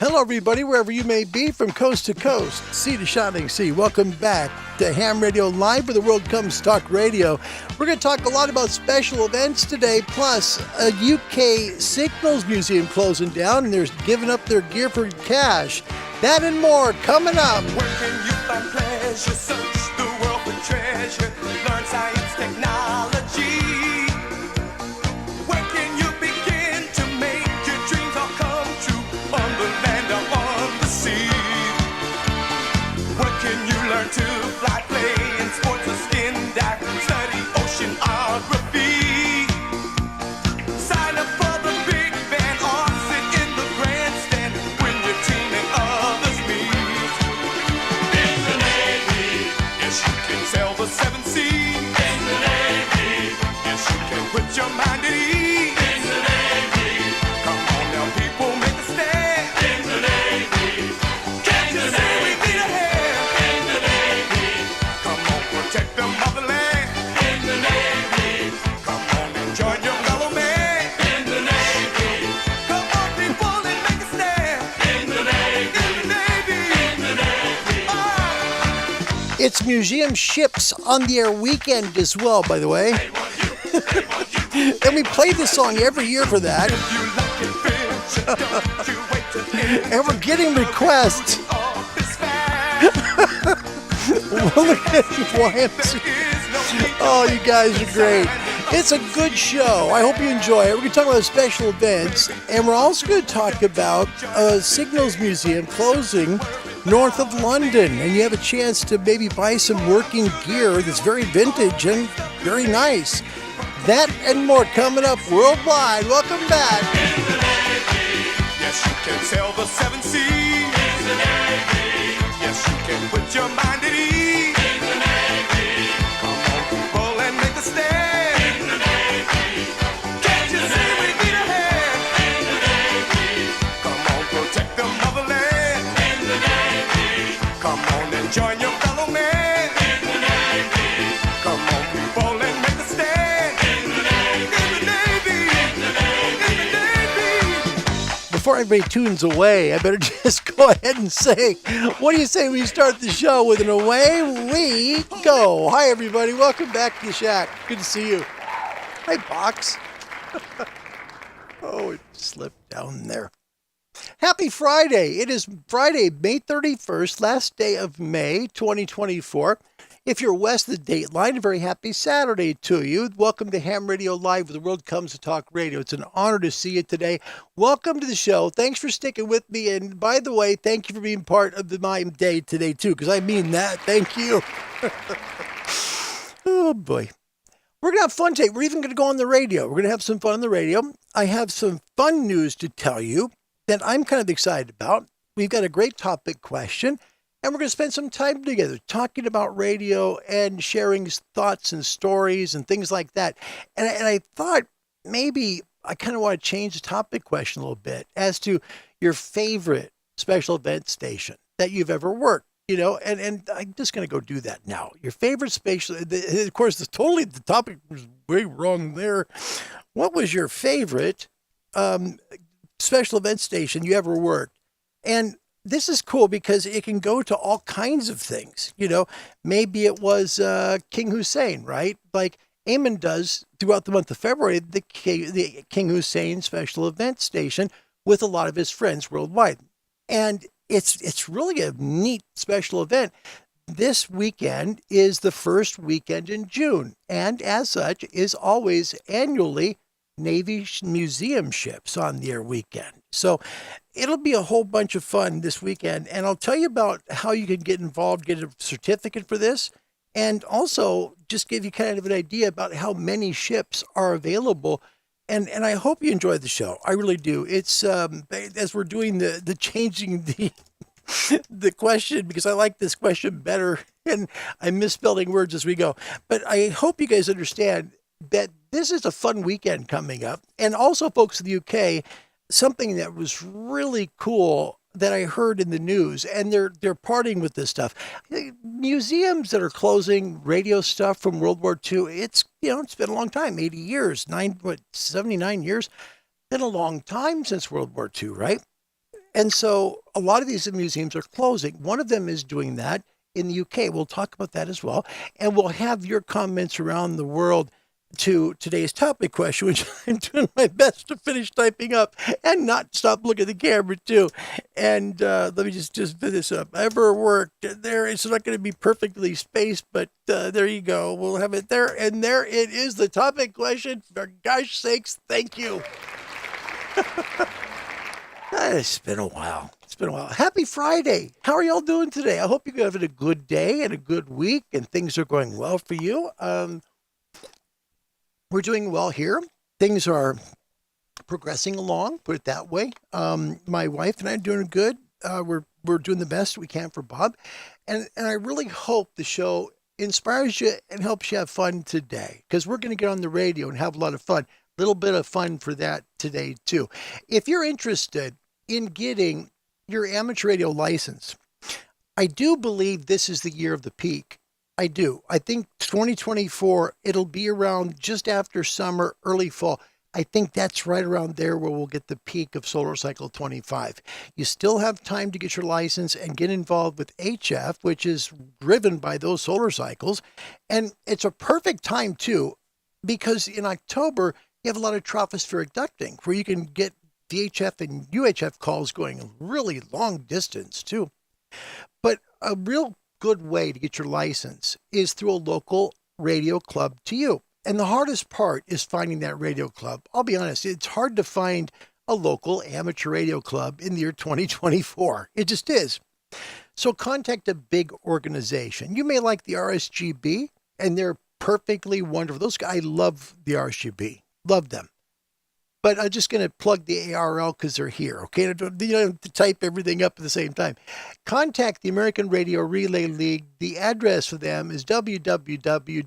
Hello, everybody, wherever you may be, from coast to coast, sea to shining sea. Welcome back to Ham Radio Live, where the world comes to talk radio. We're going to talk a lot about special events today, plus a UK Signals Museum closing down, and they're giving up their gear for cash. That and more coming up. Where can you find pleasure? Search the world for treasure. Learn science, technology. Where can you begin to make your dreams all come true? On the land or on the sea. Where can you learn to fly, play in sports or skin dive? Study oceanography. Sign up for the big band or sit in the grandstand when your team and others meet. In the Navy, yes you can sail the seven seas. In the Navy, yes you can put your mind at ease. In the Navy, come on now people, make a stand. In the Navy, can't you see we need a hand? In the Navy, come on protect the motherland. In the Navy, come on and join your fellow man. In the Navy, come on people and make a stand. In the Navy, in the Navy, in the Navy. It's Museum Ships on the Air weekend as well, by the way. And we play this song every year for that. You like it, bitch. Don't you wait till it And we're getting requests. off is fast. Look at YMCA. Oh, you guys are great. It's a good show. I hope you enjoy it. We're going to talk about special events, and we're also going to talk about a Signals Museum closing north of London, and you have a chance to maybe buy some working gear that's very vintage and very nice. That and more coming up worldwide. Welcome back. In the Navy, yes you can sail the seven seas. In the Navy, yes you can put your mind at ease. In the Navy, come on people and make a stand. In the Navy, can't you see we need a hand? In the Navy, come on protect the motherland. In the Navy, come on and join your fellow man. In the Navy, come on people and make a stand. In the Navy, in the Navy, in the Navy, in the Navy. Before everybody tunes away, I better just go ahead and say, what do you say we start the show with an away we go? Hi, everybody. Welcome back to the Shack. Good to see you. Hi, Box. Oh, it slipped down there. Happy Friday. It is Friday, May 31st, last day of May 2024. If you're west of the date line, a very happy Saturday to you. Welcome to Ham Radio Live, where the world comes to talk radio. It's an honor to see you today. Welcome to the show. Thanks for sticking with me. And by the way, thank you for being part of my day today, too, because I mean that. Thank you. Oh, boy. We're going to have fun today. We're even going to go on the radio. We're going to have some fun on the radio. I have some fun news to tell you that I'm kind of excited about. We've got a great topic question. And we're going to spend some time together talking about radio and sharing thoughts and stories and things like that. And I thought maybe I kind of want to change the topic question a little bit as to your favorite special event station that you've ever worked, you know, and I'm just going to go do that now. Your favorite special, of course, the topic was way wrong there. What was your favorite special event station you ever worked? And this is cool because it can go to all kinds of things. You know, maybe it was King Hussein, right? Like Eamon does throughout the month of February, the King Hussein special event station with a lot of his friends worldwide. And it's really a neat special event. This weekend is the first weekend in June, and as such is always annually Navy Museum Ships on the Air weekend. So it'll be a whole bunch of fun this weekend. And I'll tell you about how you can get involved, get a certificate for this, and also just give you kind of an idea about how many ships are available. And I hope you enjoy the show. I really do. It's as we're doing the changing the question, because I like this question better and I'm misspelling words as we go. But I hope you guys understand that this is a fun weekend coming up. And also, folks in the UK, something that was really cool that I heard in the news, and they're partying with this stuff. Museums that are closing radio stuff from World War II, it's been a long time, 80 years, 79 years. Been a long time since World War II, right? And so a lot of these museums are closing. One of them is doing that in the UK. We'll talk about that as well. And we'll have your comments around the world to today's topic question, which I'm doing my best to finish typing up and not stop looking at the camera too. And let me just finish this up. Ever worked there? It's not going to be perfectly spaced, but there you go. We'll have it there. And there it is, the topic question. For gosh sakes, thank you. It's been a while. Happy Friday. How are y'all doing today? I hope you're having a good day and a good week and things are going well for you. We're doing well here. Things are progressing along, put it that way. My wife and I are doing good. We're doing the best we can for Bob. And I really hope the show inspires you and helps you have fun today, because we're going to get on the radio and have a lot of fun. A little bit of fun for that today, too. If you're interested in getting your amateur radio license, I do believe this is the year of the peak. I do. I think 2024, it'll be around just after summer, early fall. I think that's right around there where we'll get the peak of Solar Cycle 25. You still have time to get your license and get involved with HF, which is driven by those solar cycles. And it's a perfect time, too, because in October, you have a lot of tropospheric ducting where you can get VHF and UHF calls going really long distance, too. But a real good way to get your license is through a local radio club to you. And the hardest part is finding that radio club. I'll be honest, it's hard to find a local amateur radio club in the year 2024. It just is. So contact a big organization. You may like the RSGB, and they're perfectly wonderful. Those guys, I love the RSGB. Love them. But I'm just going to plug the ARL because they're here, okay? You don't have to type everything up at the same time. Contact the American Radio Relay League. The address for them is www.arrl.org.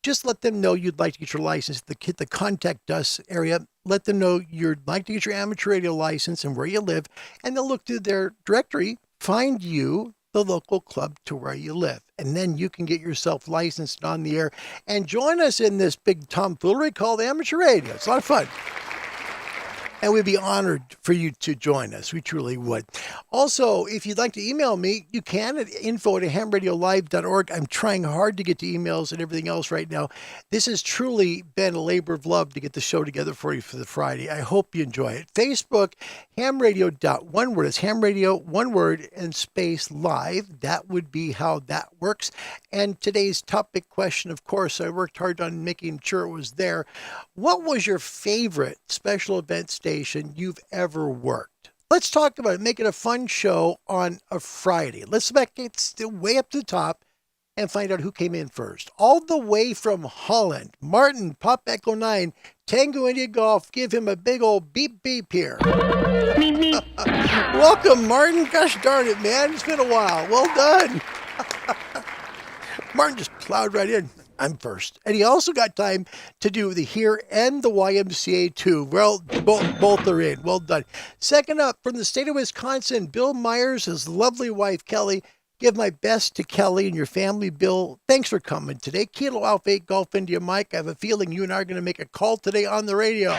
Just let them know you'd like to get your license. Hit the Contact Us area. Let them know you'd like to get your amateur radio license and where you live. And they'll look through their directory, find you the local club to where you live. And then you can get yourself licensed on the air and join us in this big tomfoolery called amateur radio. It's a lot of fun. And we'd be honored for you to join us. We truly would. Also, if you'd like to email me, you can at info@hamradiolive.org. I'm trying hard to get to emails and everything else right now. This has truly been a labor of love to get the show together for you for the Friday. I hope you enjoy it. Facebook, hamradio.one word. It's hamradio, one word, and space live. That would be how that works. And today's topic question, of course, I worked hard on making sure it was there. What was your favorite special event station you've ever worked? Let's talk about it. Make it a fun show on a Friday. Let's make it still way up to the top and find out who came in first. All the way from Holland, Martin, Pop Echo 9, Tango India Golf. Give him a big old beep beep here. Welcome, Martin. Gosh darn it, man. It's been a while. Well done. Martin just plowed right in. I'm first. And he also got time to do the Here and the YMCA too. Well, both are in. Well done. Second up, from the state of Wisconsin, Bill Myers, his lovely wife, Kelly. Give my best to Kelly and your family, Bill. Thanks for coming today. Kilo Alpha 8 Golf India Mike. I have a feeling you and I are going to make a call today on the radio.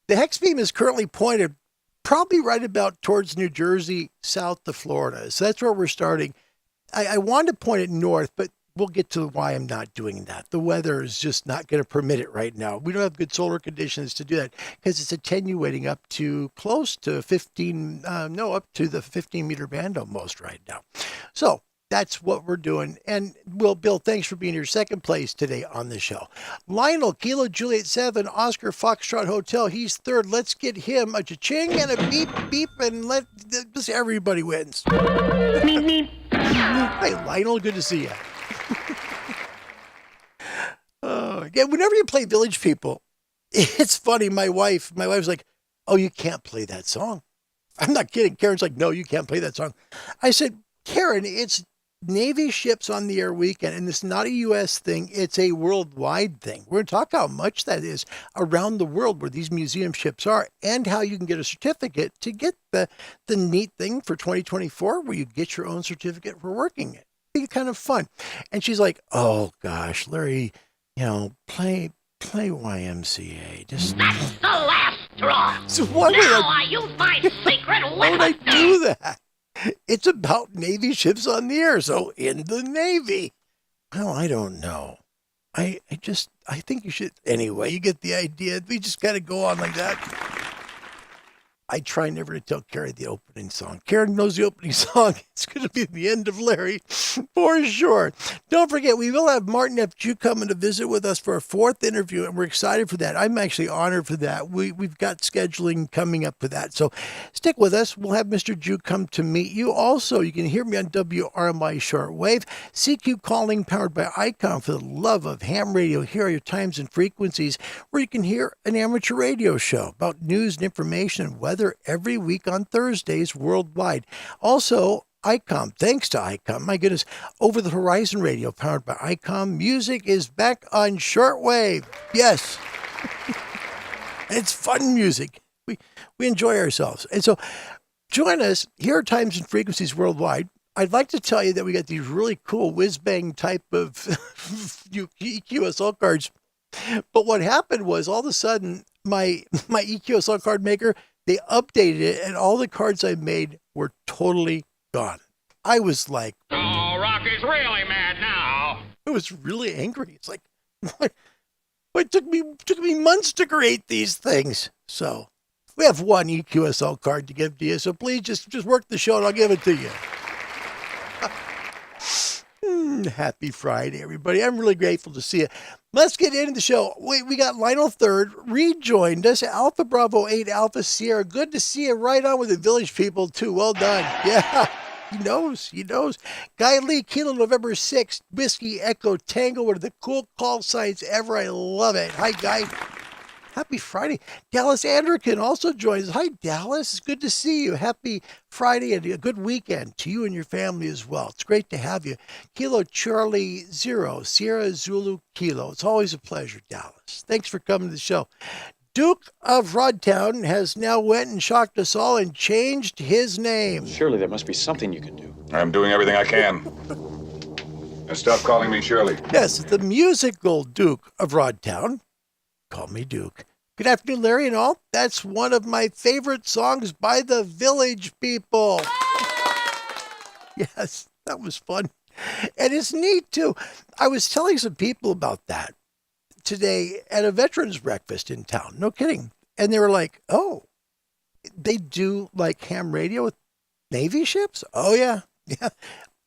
The hex beam is currently pointed probably right about towards New Jersey, south to Florida. So that's where we're starting. I wanted to point it north, but we'll get to why I'm not doing that. The weather is just not going to permit it right now. We don't have good solar conditions to do that because it's attenuating up to close to up to the 15 meter band almost right now. So that's what we're doing. And Bill, thanks for being here. Second place today on the show. Lionel, Kilo Juliet 7, Oscar Foxtrot Hotel. He's third. Let's get him a cha-ching and a beep beep and let just everybody wins. Meep, meep. Hey, Lionel, good to see you. Yeah, whenever you play Village People, it's funny. My wife's like, oh, you can't play that song. I'm not kidding. Karen's like, no, you can't play that song. I said, Karen, it's Navy ships on the air weekend, and it's not a U.S. thing. It's a worldwide thing. We're going to talk how much that is around the world where these museum ships are and how you can get a certificate to get the neat thing for 2024 where you get your own certificate for working it. Be kind of fun. And she's like, oh, gosh, Larry, play Play YMCA. Just That's the last straw. so why would Now I, I use my secret why would I weapon. do that? It's about Navy ships on the air, so in the Navy. Well, I don't know. I think you should. Anyway, you get the idea. We just got to go on like that. I try never to tell Carrie the opening song. Karen knows the opening song. It's going to be the end of Larry for sure. Don't forget, we will have Martin F Jue coming to visit with us for a fourth interview, and we're excited for that. I'm actually honored for that. We've got scheduling coming up for that. So stick with us. We'll have Mr. Jue come to meet you. Also, you can hear me on WRMI Shortwave, CQ Calling powered by Icom. For the love of ham radio, here are your times and frequencies where you can hear an amateur radio show about news and information and weather every week on Thursdays worldwide. Also, Icom, thanks to Icom, my goodness, Over the Horizon Radio powered by Icom. Music is back on shortwave. Yes. It's fun music. We enjoy ourselves. And so join us. Here are times and frequencies worldwide. I'd like to tell you that we got these really cool whiz-bang type of EQSL cards. But what happened was all of a sudden my EQSL card maker, they updated it, and all the cards I made were totally gone. I was like, Oh, Rocky's really mad now. I was really angry. It's like, what? It took me months to create these things. So we have one EQSL card to give to you. So please just work the show and I'll give it to you. Happy Friday, everybody. I'm really grateful to see you. Let's get into the show. We got Lionel Third rejoined us. Alpha Bravo 8 Alpha Sierra. Good to see you right on with the village people, too. Well done. Yeah, he knows. Guy Lee, Kilo November 6th, Whiskey Echo Tango. One of the cool call signs ever. I love it. Hi, Guy. Happy Friday. Dallas Anderkin also joins us. Hi, Dallas. It's good to see you. Happy Friday and a good weekend to you and your family as well. It's great to have you. Kilo Charlie 0, Sierra Zulu Kilo. It's always a pleasure, Dallas. Thanks for coming to the show. Duke of Rodtown has now went and shocked us all and changed his name. Surely there must be something you can do. I'm doing everything I can. And stop calling me Shirley. Yes, the musical Duke of Rodtown. Call me Duke. Good afternoon, Larry and all. That's one of my favorite songs by the Village People. Yes, that was fun. And it's neat, too. I was telling some people about that today at a veterans breakfast in town. No kidding. And they were like, oh, they do like ham radio with Navy ships? Oh, yeah. Yeah.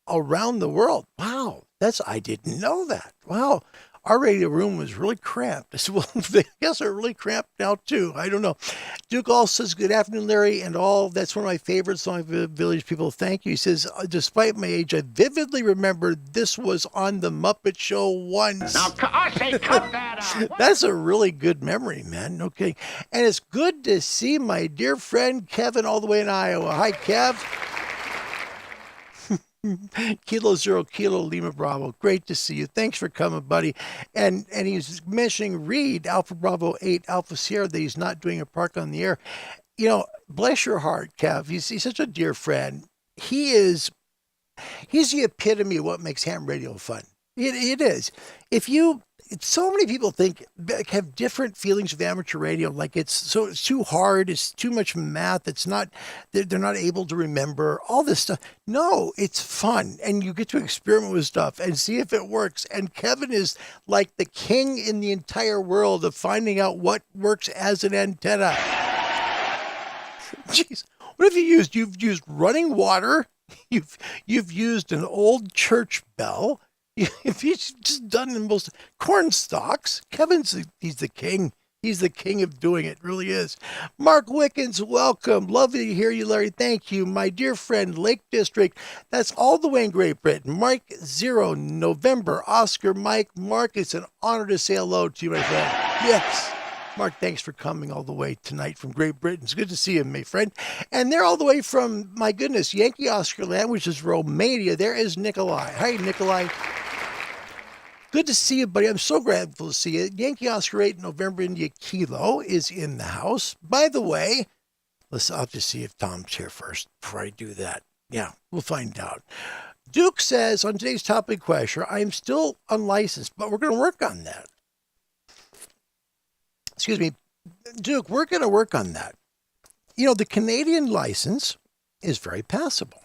Around the world. Wow. I didn't know that. Wow. Our radio room was really cramped. Well, I guess they're really cramped now, too. I don't know. Duke also says, good afternoon, Larry, and all. That's one of my favorite songs of Village People. Thank you. He says, despite my age, I vividly remember this was on The Muppet Show once. Now, I say cut that out. That's a really good memory, man. No kidding. And it's good to see my dear friend Kevin all the way in Iowa. Hi, Kev. Kilo 0 Kilo Lima Bravo. Great to see you. Thanks for coming, buddy. And he's mentioning Reed, Alpha Bravo 8 Alpha Sierra, that he's not doing a park on the air. You know, bless your heart, Kev. He's such a dear friend. He's the epitome of what makes ham radio fun. It is. So many people have different feelings of amateur radio. Like it's too hard. It's too much math. They're not able to remember all this stuff. No, it's fun. And you get to experiment with stuff and see if it works. And Kevin is like the king in the entire world of finding out what works as an antenna. Jeez, what have you used? You've used running water. You've used an old church bell. If he's just done the most corn stalks, he's the king. He's the king of doing it, really is. Mark Wickens, welcome. Lovely to hear you, Larry. Thank you. My dear friend, Lake District. That's all the way in Great Britain. Mike 0, November, Oscar, Mike. Mark, it's an honor to say hello to you, my friend. Yes. Mark, thanks for coming all the way tonight from Great Britain. It's good to see you, my friend. And they're all the way from, my goodness, Yankee Oscar Land, which is Romania. There is Nikolai. Hi, Nikolai. Good to see you, buddy. I'm so grateful to see you. Yankee Oscar 8 November India Kilo is in the house. By the way, I'll just see if Tom's here first before I do that. Yeah, we'll find out. Duke says, on today's topic question, I'm still unlicensed, but we're going to work on that. excuse me, Duke, we're going to work on that. You know, the Canadian license is very passable.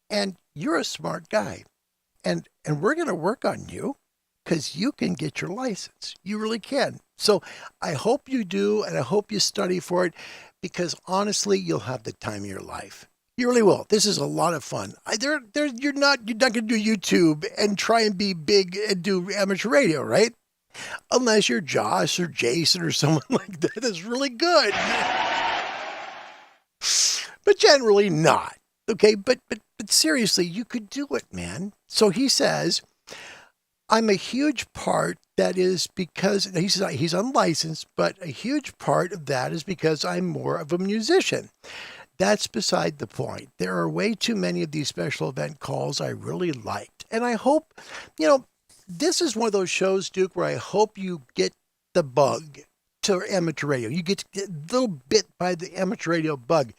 And you're a smart guy. And we're going to work on you because you can get your license. You really can. So I hope you do, and I hope you study for it, because honestly, you'll have the time of your life. You really will. This is a lot of fun. You're not going to do YouTube and try and be big and do amateur radio, right? Unless you're Josh or Jason or someone like that is really good. But generally not. Okay, but seriously, you could do it, man. So he says, I'm a huge part, that is because, he says he's unlicensed, but a huge part of that is because I'm more of a musician. That's beside the point. There are way too many of these special event calls I really liked. And I hope, this is one of those shows, Duke, where I hope you get the bug to amateur radio. You get a little bit by the amateur radio bug.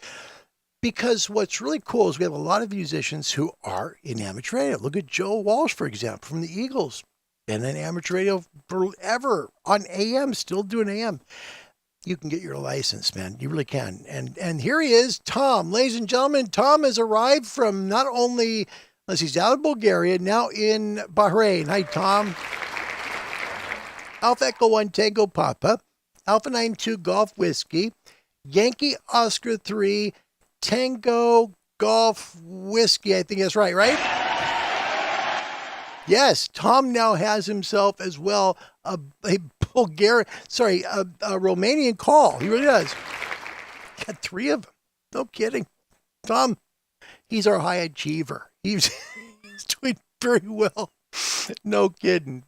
Because what's really cool is we have a lot of musicians who are in amateur radio. Look at Joe Walsh, for example, from the Eagles. Been in amateur radio forever, on AM, still doing AM. You can get your license, man. You really can. And here he is, Tom. Ladies and gentlemen, Tom has arrived from not only, he's out of Bulgaria, now in Bahrain. Hi, Tom. Alpha Echo 1 Tango Papa, Alpha 92 Golf Whiskey, Yankee Oscar 3 Tango Golf Whiskey. I think that's right? Yes, Tom now has himself as well a Romanian call. He really does. Got 3 of them. No kidding. Tom, he's our high achiever. He's doing very well. No kidding.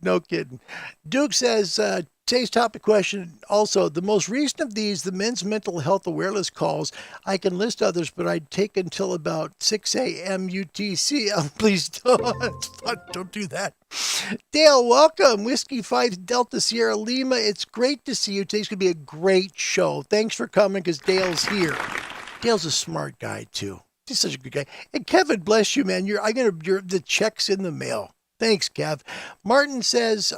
Duke says, today's topic question, also, the most recent of these, the men's mental health awareness calls, I can list others, but I'd take until about 6 a.m. UTC. Oh, please don't do that. Dale, welcome. Whiskey 5 Delta Sierra Lima. It's great to see you. Today's going to be a great show. Thanks for coming, because Dale's here. Dale's a smart guy, too. He's such a good guy. And Kevin, bless you, man. The check's in the mail. Thanks, Kev. Martin says,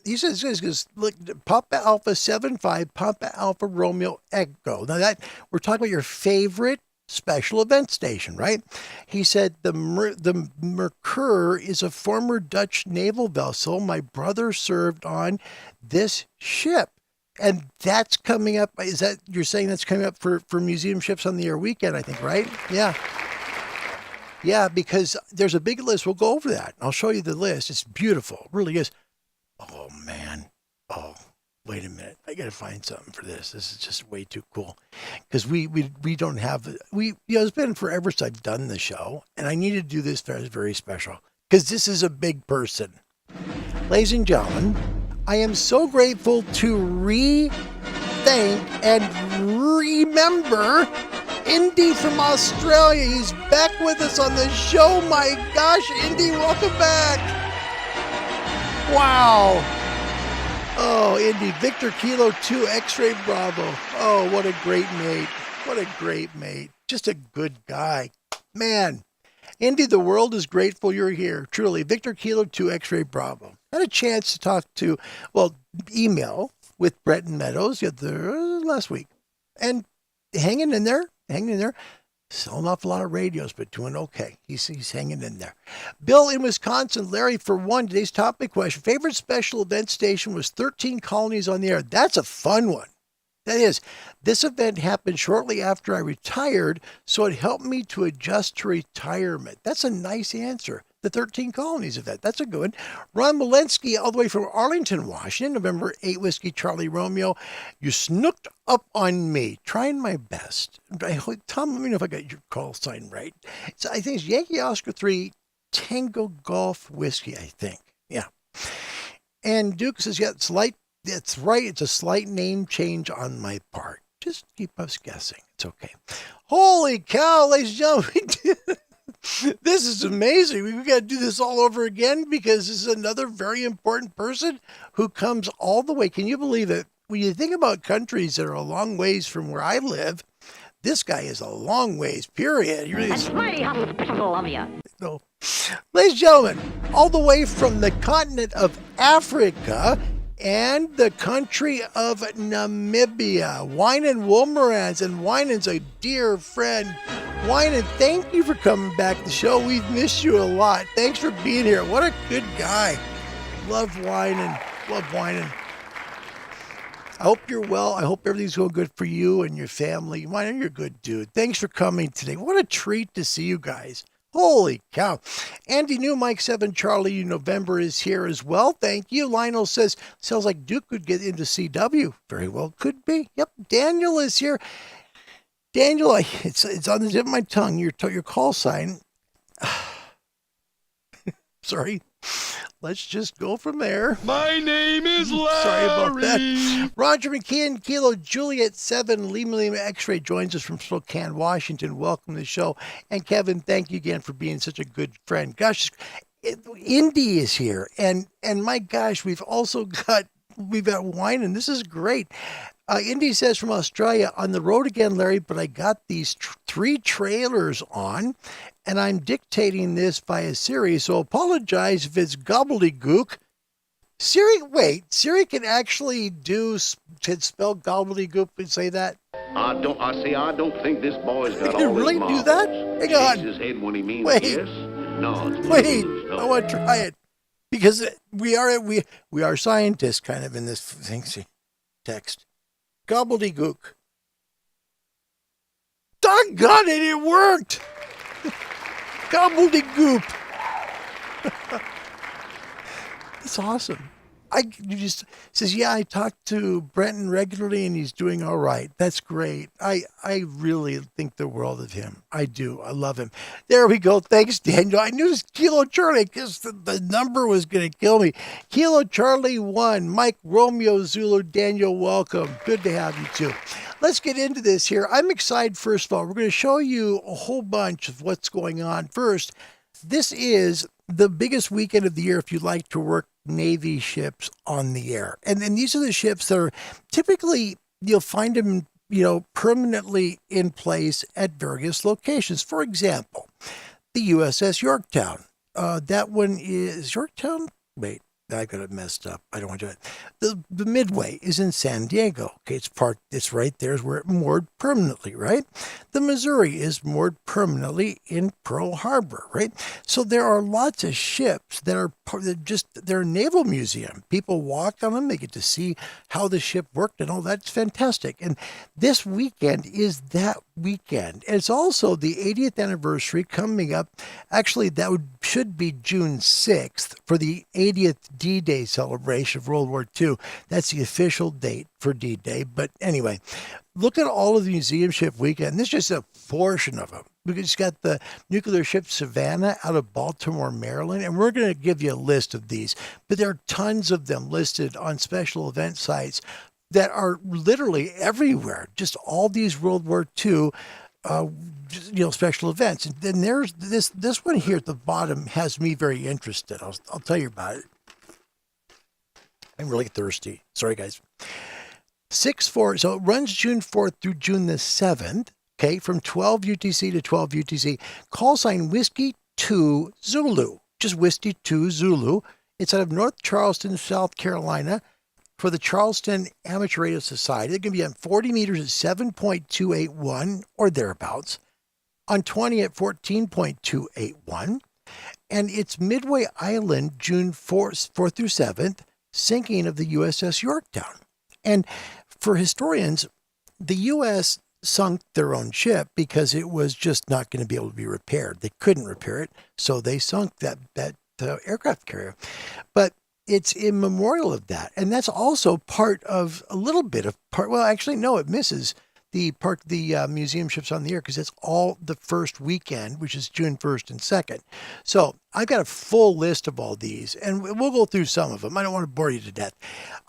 he says, look, Papa Alpha 75, Papa Alpha Romeo Echo. Now that, we're talking about your favorite special event station, right? He said, the Mercure is a former Dutch naval vessel. My brother served on this ship. And that's coming up. You're saying that's coming up for museum ships on the air weekend, I think, right? Yeah. Yeah, because there's a big list. We'll go over that. I'll show you the list. It's beautiful. It really is. Oh, man. Oh, wait a minute. I got to find something for this. This is just way too cool. Because we don't have, it's been forever since I've done the show. And I need to do this very, very special. Because this is a big person. Ladies and gentlemen, I am so grateful to thank and remember Indy from Australia. He's back with us on the show. My gosh, Indy, welcome back. Wow. Oh, Indy, Victor Kilo 2 X-Ray Bravo. Oh, what a great mate. What a great mate. Just a good guy. Man, Indy, the world is grateful you're here. Truly, Victor Kilo 2 X-Ray Bravo. Had a chance to talk to, email with Bretton Meadows last week. And hanging in there. Still an awful lot of radios, but doing okay. He's hanging in there. Bill in Wisconsin, Larry, for one, today's topic question. Favorite special event station was 13 Colonies on the Air. That's a fun one. That is. This event happened shortly after I retired, so it helped me to adjust to retirement. That's a nice answer. The 13 Colonies event. That's a good one. Ron Walensky, all the way from Arlington, Washington, November 8 Whiskey Charlie Romeo. You snooked up on me. Trying my best. Tom, let me know if I got your call sign right. I think it's Yankee Oscar 3 Tango Golf Whiskey, I think. Yeah. And Duke says, yeah, that's right. It's a slight name change on my part. Just keep us guessing. It's okay. Holy cow, ladies and gentlemen. This is amazing. We've got to do this all over again because this is another very important person who comes all the way. Can you believe it? When you think about countries that are a long ways from where I live, this guy is a long ways, period. He really is. That's mighty hospitable of you. No. Ladies and gentlemen, all the way from the continent of Africa, and the country of Namibia. Wynan Wolmerans, and Wynan's a dear friend. Wynan, thank you for coming back to the show. We've missed you a lot. Thanks for being here. What a good guy. Love Wynan. Love Wynan. I hope you're well. I hope everything's going good for you and your family. Wynan, you're a good dude. Thanks for coming today. What a treat to see you guys. Holy cow. Andy New, Mike 7, Charlie November is here as well. Thank you. Lionel says, sounds like Duke could get into CW. Very well, could be. Yep. Daniel is here. Daniel, it's on the tip of my tongue. Your call sign. Sorry. Let's just go from there. My name is Larry. Sorry about that. Roger McKeon, Kilo Juliet 7, Lima Lima X-Ray joins us from Spokane, Washington. Welcome to the show. And Kevin, thank you again for being such a good friend. Gosh, Indy is here. And my gosh, we've got wine, and this is great. Indy says from Australia, on the road again, Larry, but I got these 3 trailers on, and I'm dictating this via Siri, so apologize if it's gobbledygook. Siri can actually can spell gobbledygook and say that? I don't think this boy's got You all really his do that? marbles. Hang on. Shakes his head when he means Wait. yes, nods. Wait, I want to try it. Because we are scientists kind of in this thing. See, text. Gobbledygook. Doggone it, it worked! Gobbledygook. That's awesome. Says, yeah, I talk to Brenton regularly and he's doing all right. That's great. I really think the world of him. I do. I love him. There we go. Thanks, Daniel. I knew it was Kilo Charlie because the number was going to kill me. Kilo Charlie 1, Mike Romeo Zulu, Daniel, welcome. Good to have you too. Let's get into this here. I'm excited, first of all. We're going to show you a whole bunch of what's going on. First, this is the biggest weekend of the year if you like to work Navy ships on the air. And these are the ships that are typically, you'll find them, permanently in place at various locations. For example, the USS Yorktown. That one is Yorktown? Wait, I got it messed up. I don't want to do it. The Midway is in San Diego. Okay, it's right there is where it moored permanently, right? The Missouri is moored permanently in Pearl Harbor, right? So there are lots of ships that are they're a naval museum. People walk on them, they get to see how the ship worked and all that's fantastic. And this weekend is that weekend. And it's also the 80th anniversary coming up. Actually, should be June 6th for the 80th D-Day celebration of World War II. That's the official date for D-Day. But anyway, look at all of the museum ship weekend. This is just a portion of them. We've just got the nuclear ship Savannah out of Baltimore, Maryland, and we're going to give you a list of these. But there are tons of them listed on special event sites that are literally everywhere. Just all these World War II special events. And then there's this one here at the bottom has me very interested. I'll tell you about it. I'm really thirsty. Sorry, guys. 6-4. So it runs June 4th through June the 7th. Okay, from 12 UTC to 12 UTC. Call sign Whiskey 2 Zulu. Just Whiskey 2 Zulu. It's out of North Charleston, South Carolina, for the Charleston Amateur Radio Society. They're going to be on 40 meters at 7.281 or thereabouts, on 20 at 14.281, and it's Midway Island, June 4th through 7th, sinking of the USS Yorktown. And for historians, the U.S. sunk their own ship because it was just not going to be able to be repaired. They couldn't repair it, so they sunk that aircraft carrier. But it's in memorial of that. And that's also part of a little bit of part. Well, actually, no, it misses the museum ships on the air because it's all the first weekend, which is June 1st and 2nd. So I've got a full list of all these, and we'll go through some of them. I don't want to bore you to death.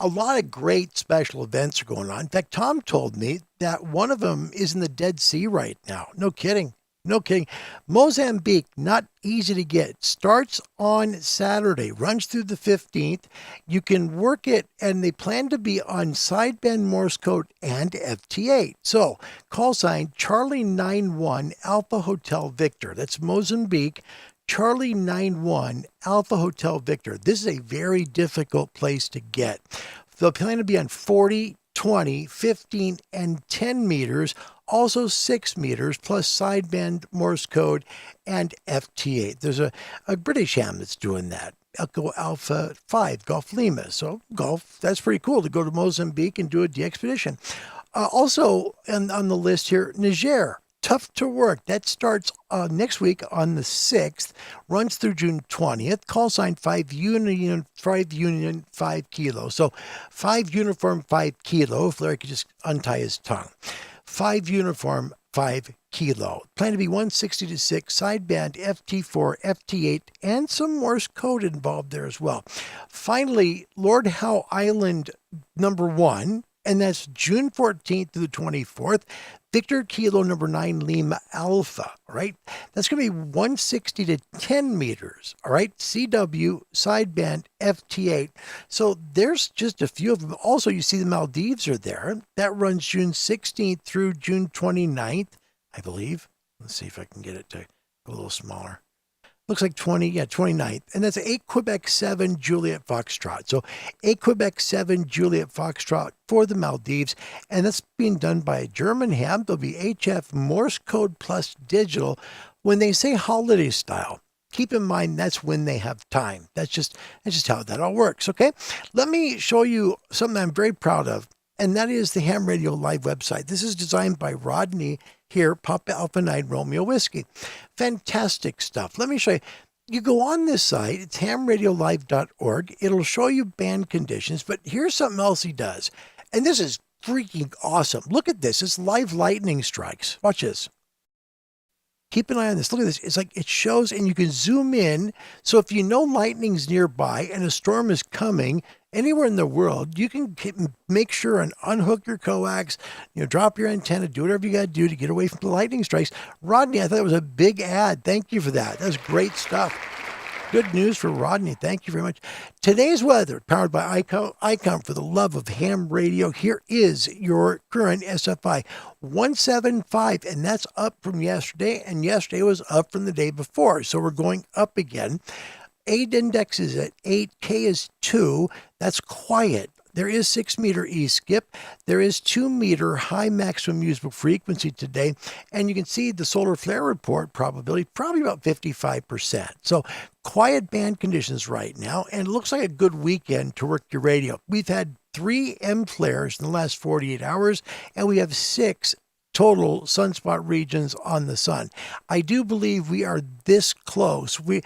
A lot of great special events are going on. In fact, Tom told me that one of them is in the Dead Sea right now. No kidding. No kidding. Mozambique, not easy to get. Starts on Saturday, runs through the 15th. You can work it, and they plan to be on sideband Morse code and FT8. So, call sign Charlie 91 Alpha Hotel Victor. That's Mozambique. Charlie 91 Alpha Hotel Victor. This is a very difficult place to get. They'll plan to be on 40, 20, 15, and 10 meters, also 6 meters, plus sideband Morse code and FT8. There's a British ham that's doing that. Echo Alpha 5, Golf Lima. So golf, that's pretty cool to go to Mozambique and do a DxPedition. Also on the list here, Niger. Tough to work. That starts next week on the 6th, runs through June 20th. Call sign 5 Union 5 kilo. So 5 uniform 5 kilo. If Larry could just untie his tongue. 5 uniform 5 kilo. Plan to be 160 to 6, sideband FT4, FT8, and some Morse code involved there as well. Finally, Lord Howe Island number 1, and that's June 14th to the 24th. Victor Kilo number 9 Lima Alpha, all right? That's going to be 160 to 10 meters, all right? CW, sideband, FT8. So there's just a few of them. Also, you see the Maldives are there. That runs June 16th through June 29th, I believe. Let's see if I can get it to go a little smaller. Looks like 29th. And that's 8 Quebec 7 Juliet Foxtrot. So 8 Quebec 7 Juliet Foxtrot for the Maldives. And that's being done by a German ham. There'll be HF Morse code plus digital. When they say holiday style, keep in mind that's when they have time. That's just how that all works, okay? Let me show you something I'm very proud of. And that is the Ham Radio Live website. This is designed by Rodney here, Papa Alpha 9 Romeo Whiskey. Fantastic stuff. Let me show you. You go on this site, it's hamradiolive.org. It'll show you band conditions, but here's something else he does. And this is freaking awesome. Look at this. It's live lightning strikes. Watch this. Keep an eye on this. Look at this. It's like it shows, and you can zoom in. So if you know lightning's nearby and a storm is coming anywhere in the world, you can make sure and unhook your coax, drop your antenna, do whatever you got to do to get away from the lightning strikes. Rodney, I thought it was a big ad. Thank you for that. That's great stuff. Good news for Rodney. Thank you very much. Today's weather, powered by Icom for the love of ham radio. Here is your current SFI, 175, and that's up from yesterday, and yesterday was up from the day before. So we're going up again. 8 index is at 8, K is 2. That's quiet. There is 6 meter E-skip. There is 2 meter high maximum usable frequency today. And you can see the solar flare report probability, probably about 55%. So quiet band conditions right now. And it looks like a good weekend to work your radio. We've had 3 M flares in the last 48 hours, and we have 6 total sunspot regions on the sun. I do believe we are this close. We're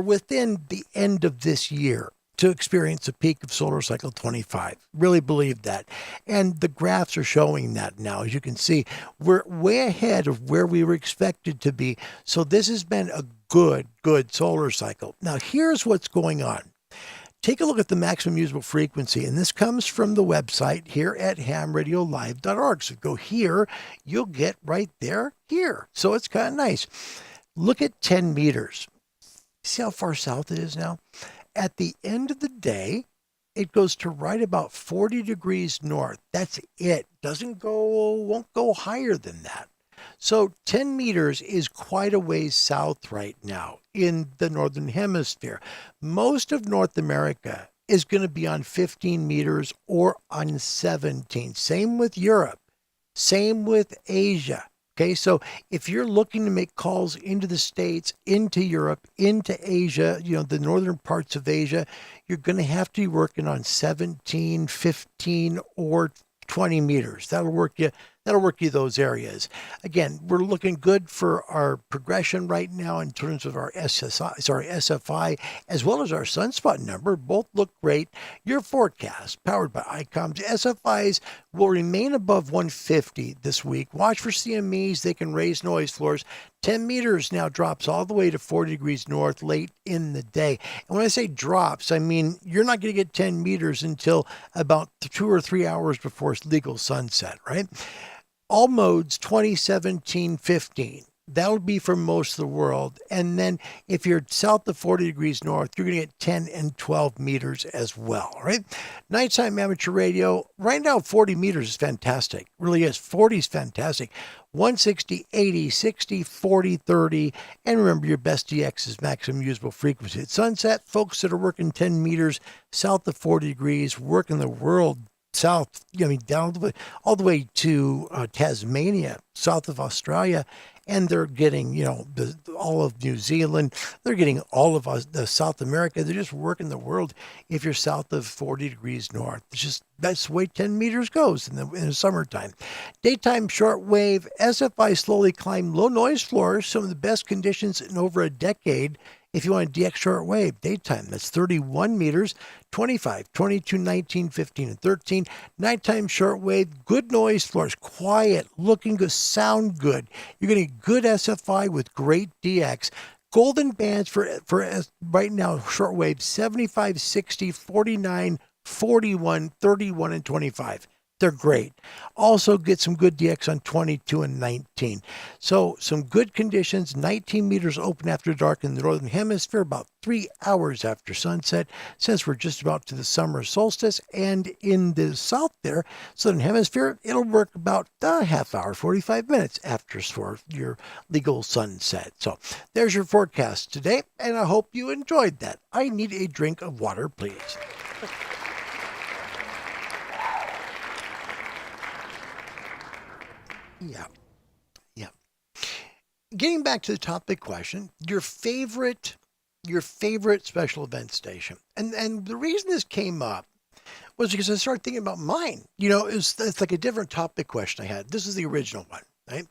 within the end of this year to experience a peak of solar cycle 25. Really believe that. And the graphs are showing that now. As you can see, we're way ahead of where we were expected to be. So this has been a good solar cycle. Now here's what's going on. Take a look at the maximum usable frequency, and this comes from the website here at hamradiolive.org. So go here, you'll get right there here. So it's kind of nice. Look at 10 meters. See how far south it is now? At the end of the day, it goes to right about 40 degrees north. That's it. Won't go higher than that. So 10 meters is quite a ways south right now in the Northern Hemisphere. Most of North America is going to be on 15 meters or on 17. Same with Europe. Same with Asia. Okay, so if you're looking to make calls into the States, into Europe, into Asia, the northern parts of Asia, you're going to have to be working on 17, 15, or 20 meters. That'll work you those areas. Again, we're looking good for our progression right now in terms of our SFI, as well as our sunspot number. Both look great. Your forecast, powered by Icom's SFIs, will remain above 150 this week. Watch for CMEs. They can raise noise floors. 10 meters now drops all the way to 40 degrees north late in the day. And when I say drops, I mean you're not going to get 10 meters until about 2 or 3 hours before legal sunset, right? All modes 20, 17, 15. That'll be for most of the world. And then if you're south of 40 degrees north, you're going to get 10 and 12 meters as well, right? Nighttime amateur radio, right now 40 meters is fantastic. Really is. 40 is fantastic. 160, 80, 60, 40, 30. And remember, your best DX is maximum usable frequency. At sunset, folks that are working 10 meters south of 40 degrees, working the world south, down all the way to Tasmania, south of Australia, and they're getting, all of New Zealand. They're getting all of the South America. They're just working the world. If you're south of 40 degrees north, that's the way 10 meters goes in the summertime. Daytime shortwave, SFI slowly climb low noise floors, some of the best conditions in over a decade. If you want a DX shortwave, daytime, that's 31 meters, 25, 22, 19, 15, and 13. Nighttime shortwave, good noise floors, quiet, looking good, sound good. You're getting good SFI with great DX. Golden bands for right now, shortwave, 75, 60, 49, 41, 31, and 25. They're great. Also get some good DX on 22 and 19. So some good conditions, 19 meters open after dark in the Northern Hemisphere, about 3 hours after sunset, since we're just about to the summer solstice. And in the south there, Southern Hemisphere, it'll work about a half hour, 45 minutes after your legal sunset. So there's your forecast today, and I hope you enjoyed that. I need a drink of water, please. Yeah. Getting back to the topic question, your favorite special event station. And the reason this came up was because I started thinking about mine. It's like a different topic question I had. This is the original one, right?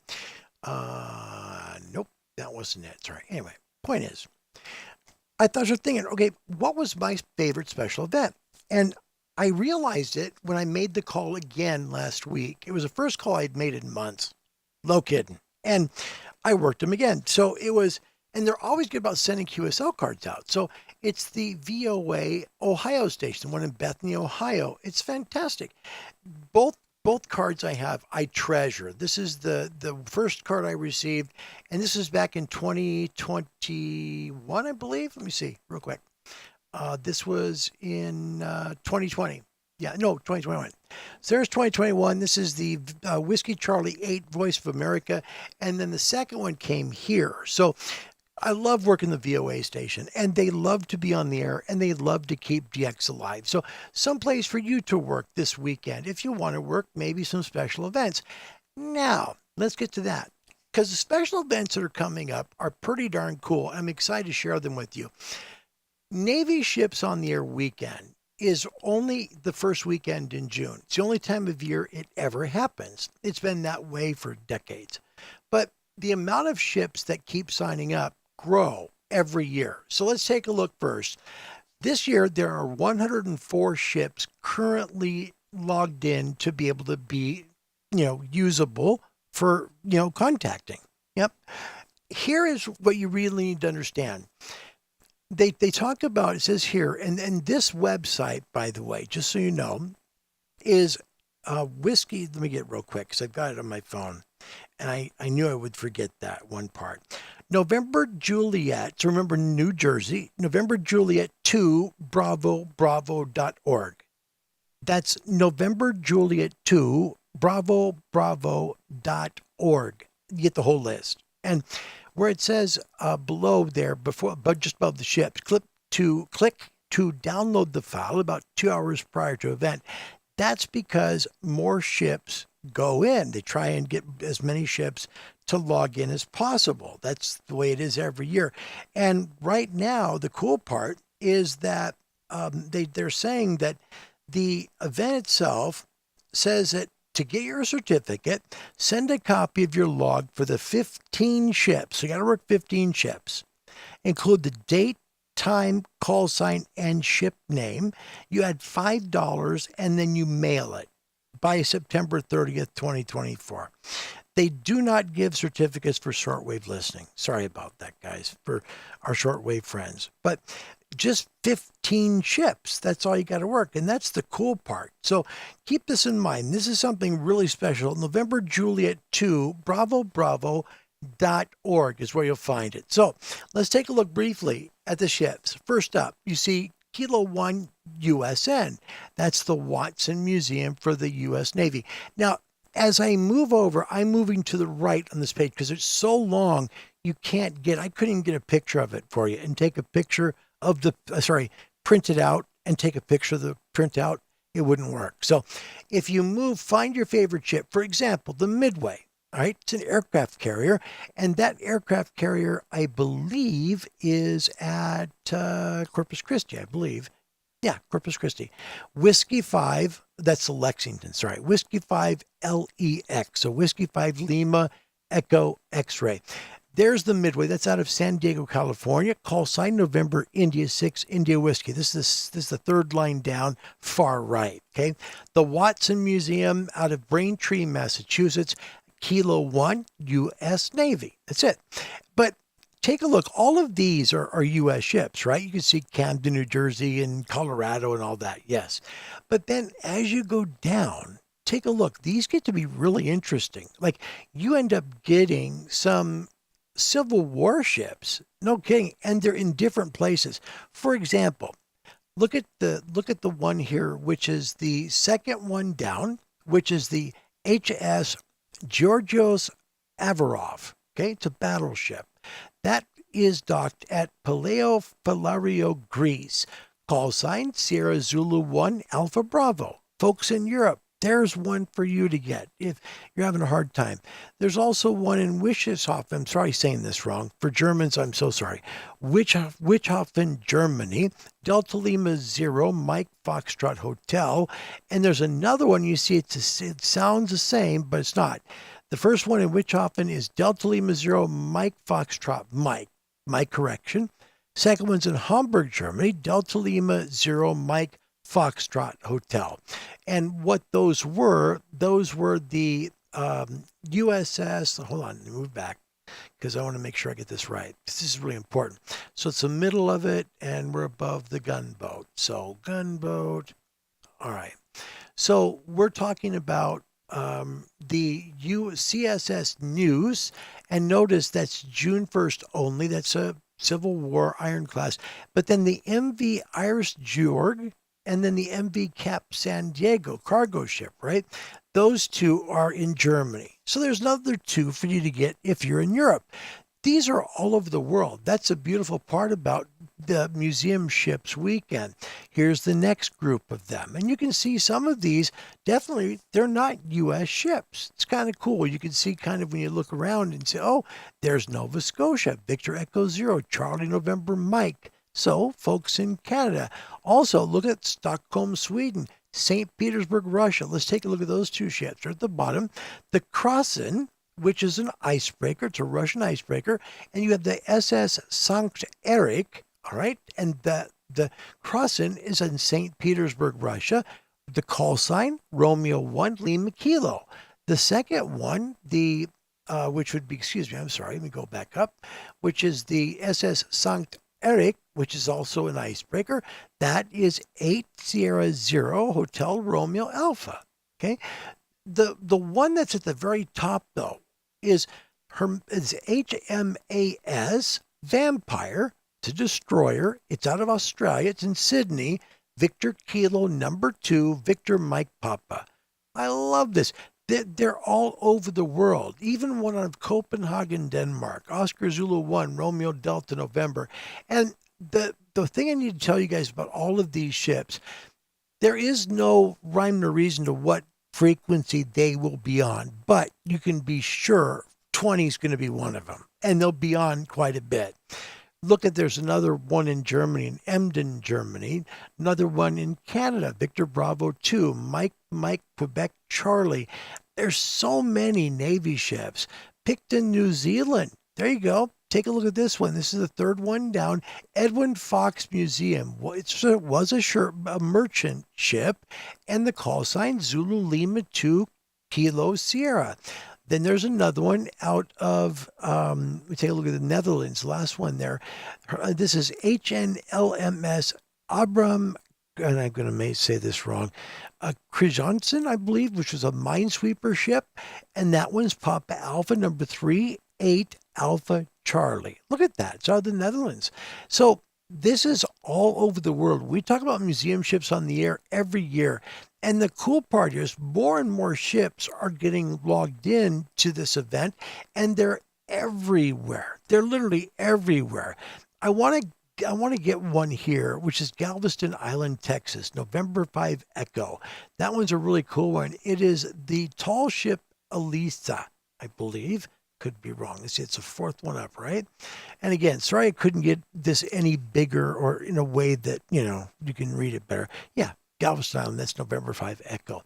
Nope, that wasn't it. Sorry. Anyway, point is, I started thinking, okay, what was my favorite special event? And I realized it when I made the call again last week. It was the first call I'd made in months. No kidding. And I worked them again. So it was, and they're always good about sending QSL cards out. So it's the VOA Ohio station, the one in Bethany, Ohio. It's fantastic. Both cards I have, I treasure. This is the first card I received, and this is back in 2021, I believe. Let me see real quick. This was in 2020. 2021. So there's 2021. This is the Whiskey Charlie 8 Voice of America. And then the second one came here. So I love working the VOA station, and they love to be on the air, and they love to keep DX alive. So someplace for you to work this weekend. If you want to work, maybe some special events. Now, let's get to that. Because the special events that are coming up are pretty darn cool. I'm excited to share them with you. Navy Ships on the Air weekend is only the first weekend in June. It's the only time of year it ever happens. It's been that way for decades. But the amount of ships that keep signing up grow every year. So let's take a look first. This year, there are 104 ships currently logged in to be able to be, usable for, contacting. Yep. Here is what you really need to understand. They talk about, it says here, and this website, by the way, just so you know, is whiskey. Let me get it real quick because I've got it on my phone. And I knew I would forget that one part. November Juliet, so remember New Jersey, November Juliet 2, bravo.org. That's November Juliet 2, bravo.org. You get the whole list. And where it says below there, but just above the ships, click to download the file about 2 hours prior to event. That's because more ships go in. They try and get as many ships to log in as possible. That's the way it is every year. And right now, the cool part is that they're saying that the event itself says that to get your certificate, send a copy of your log for the 15 ships. So you got to work 15 ships. Include the date, time, call sign, and ship name. You add $5, and then you mail it by September 30th, 2024. They do not give certificates for shortwave listening. Sorry about that, guys, for our shortwave friends. But just 15 ships. That's all you got to work. And that's the cool part. So keep this in mind. This is something really special. November Juliet 2, bravo.org. .org is where you'll find it. So let's take a look briefly at the ships. First up, you see Kilo 1 USN. That's the Watson Museum for the U.S. Navy. Now, as I move over, I'm moving to the right on this page because it's so long I couldn't even get a picture of it for you and take a picture of print it out and take a picture of the printout. It wouldn't work. So if you move, find your favorite ship. For example, the Midway. All right, it's an aircraft carrier, and that aircraft carrier, I believe, is at Corpus Christi, I believe. Yeah, Corpus Christi. Whiskey 5, that's the Lexington, sorry. Whiskey 5 LEX, so Whiskey 5 Lima Echo X-Ray. There's the Midway. That's out of San Diego, California. Call sign November India 6 India Whiskey. This is the third line down, far right. Okay. The Watson Museum out of Braintree, Massachusetts. Kilo 1 U.S. Navy. That's it. But take a look. All of these are U.S. ships, right? You can see Camden, New Jersey, and Colorado and all that. Yes. But then as you go down, take a look. These get to be really interesting. Like you end up getting some Civil War ships. No kidding. And they're in different places. For example, look at the one here, which is the second one down, which is the HS Georgios Avarov. Okay, it's a battleship. That is docked at Paleo Filario, Greece. Call sign Sierra Zulu 1 Alpha Bravo. Folks in Europe, there's one for you to get if you're having a hard time. There's also one in Wischhofen. I'm sorry saying this wrong. For Germans, I'm so sorry. Wischhofen, Germany. Delta Lima 0 Mike Foxtrot Hotel. And there's another one you see. It sounds the same, but it's not. The first one in Wischhofen is Delta Lima 0 Mike Foxtrot Mike. My correction. Second one's in Hamburg, Germany. Delta Lima 0 Mike Foxtrot Hotel. And what those were the USS, hold on, let me move back because I want to make sure I get this right. This is really important. So it's the middle of it and we're above the gunboat. So gunboat, all right. So we're talking about the CSS News, and notice that's June 1st only. That's a Civil War ironclad. But then the MV Iris Georg, and then the MV Cap San Diego cargo ship, right? Those two are in Germany. So there's another two for you to get if you're in Europe. These are all over the world. That's a beautiful part about the Museum Ships Weekend. Here's the next group of them. And you can see some of these, definitely, they're not U.S. ships. It's kind of cool. You can see kind of when you look around and say, oh, there's Nova Scotia, Victor Echo 0, Charlie November Mike. So, folks in Canada. Also, look at Stockholm, Sweden, St. Petersburg, Russia. Let's take a look at those two ships. They're at the bottom. The Krasen, which is an icebreaker. It's a Russian icebreaker. And you have the SS Sankt Erich, all right? And the Krasen is in St. Petersburg, Russia. The call sign, Romeo 1, Lima Kilo. The second one, which would be, let me go back up, which is the SS Sankt Erich, which is also an icebreaker. That is 8 Sierra 0 Hotel Romeo Alpha. Okay. The one that's at the very top though is HMAS Vampire. It's a destroyer. It's out of Australia. It's in Sydney. Victor Kilo number 2, Victor Mike Papa. I love this. They're all over the world. Even one out of Copenhagen, Denmark. Oscar Zulu 1, Romeo Delta November. And the thing I need to tell you guys about all of these ships, there is no rhyme or reason to what frequency they will be on. But you can be sure 20 is going to be one of them. And they'll be on quite a bit. Look at, there's another one in Germany, in Emden, Germany. Another one in Canada, Victor Bravo 2, Mike, Quebec, Charlie. There's so many Navy ships. Picton, New Zealand. There you go. Take a look at this one. This is the third one down. Edwin Fox Museum. It was a merchant ship. And the call sign, Zulu Lima 2, Kilo Sierra. Then there's another one out of, we take a look at the Netherlands, last one there. This is HNLMS Abraham, and I'm going to say this wrong, Krijansen, I believe, which was a minesweeper ship. And that one's Papa Alpha number 3, 8 Alpha Charlie. Look at that. It's out of the Netherlands. So this is all over the world. We talk about museum ships on the air every year. And the cool part is more and more ships are getting logged in to this event, and they're everywhere. They're literally everywhere. I want to get one here, which is Galveston Island, Texas, November 5 Echo. That one's a really cool one. It is the tall ship Elisa, I believe. Could be wrong. It's the fourth one up, right? And again, sorry I couldn't get this any bigger or in a way that, you can read it better. Yeah, Galveston Island, that's November 5 Echo.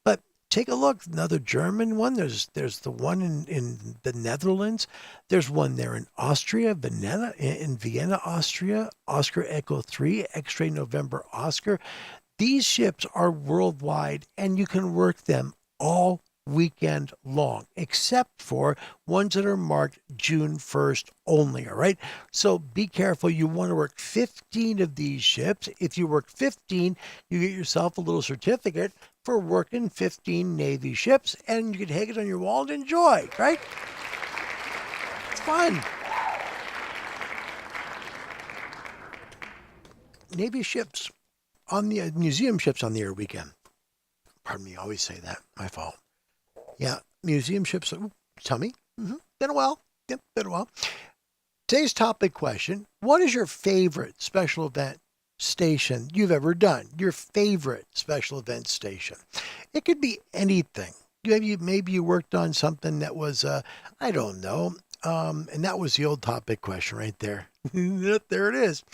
But take a look, another German one. There's the one in the Netherlands. There's one there in Austria, in Vienna, Austria, Oscar Echo 3, X-Ray November Oscar. These ships are worldwide, and you can work them all weekend long, except for ones that are marked June 1st only, all right? So be careful. You want to work 15 of these ships. If you work 15, you get yourself a little certificate for working 15 Navy ships, and you can hang it on your wall and enjoy, right? It's fun. Navy ships on the museum ships on the air weekend. Pardon me, I always say that. My fault. Yeah, museum ships. Tell me. Been a while. Yep, been a while. Today's topic question: what is your favorite special event station you've ever done? Your favorite special event station. It could be anything. Maybe you worked on something that was, I don't know. And that was the old topic question right there. There it is.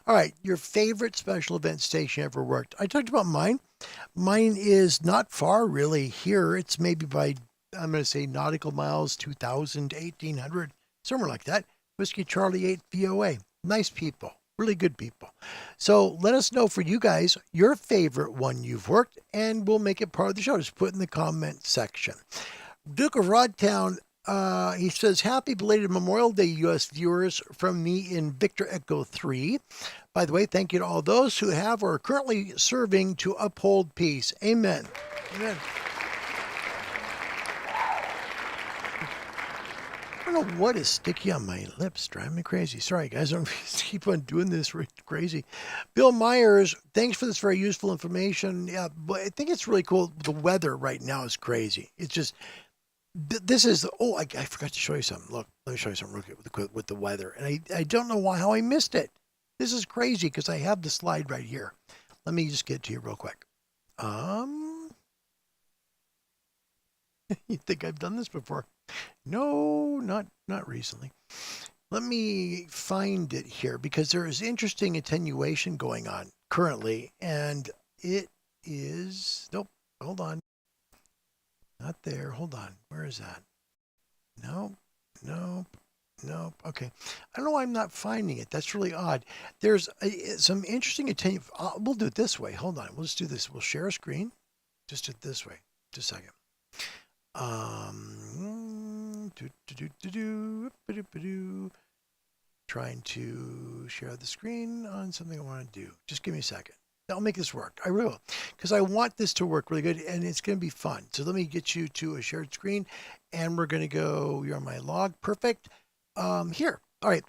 All right, your favorite special event station you ever worked. I talked about mine. Mine is not far really here. It's maybe by, I'm going to say nautical miles, 2,000, 1,800, somewhere like that. Whiskey Charlie 8 VOA. Nice people, really good people. So let us know for you guys your favorite one you've worked, and we'll make it part of the show. Just put it in the comment section. Duke of Rodtown, he says, happy belated Memorial Day, U.S. viewers, from me in Victor Echo 3. By the way, thank you to all those who have or are currently serving to uphold peace. Amen. Amen. I don't know what is sticky on my lips, driving me crazy. Sorry, guys, I'm keep on doing this crazy. Bill Myers, thanks for this very useful information. Yeah, but I think it's really cool. The weather right now is crazy. It's just... This is, I forgot to show you something. Look, let me show you something real quick with the weather. And I don't know how I missed it. This is crazy because I have the slide right here. Let me just get it to you real quick. You think I've done this before? No, not recently. Let me find it here because there is interesting attenuation going on currently. And it is, nope, hold on. Not there. Hold on. Where is that? Nope. Okay. I don't know why I'm not finding it. That's really odd. There's some interesting attention. We'll do it this way. Hold on. We'll just do this. We'll share a screen. Just do it this way. Just a second. Trying to share the screen on something I want to do. Just give me a second. I'll make this work. I will, because I want this to work really good, and it's going to be fun. So let me get you to a shared screen, and we're going to go, you're on my log. Perfect. Here. All right.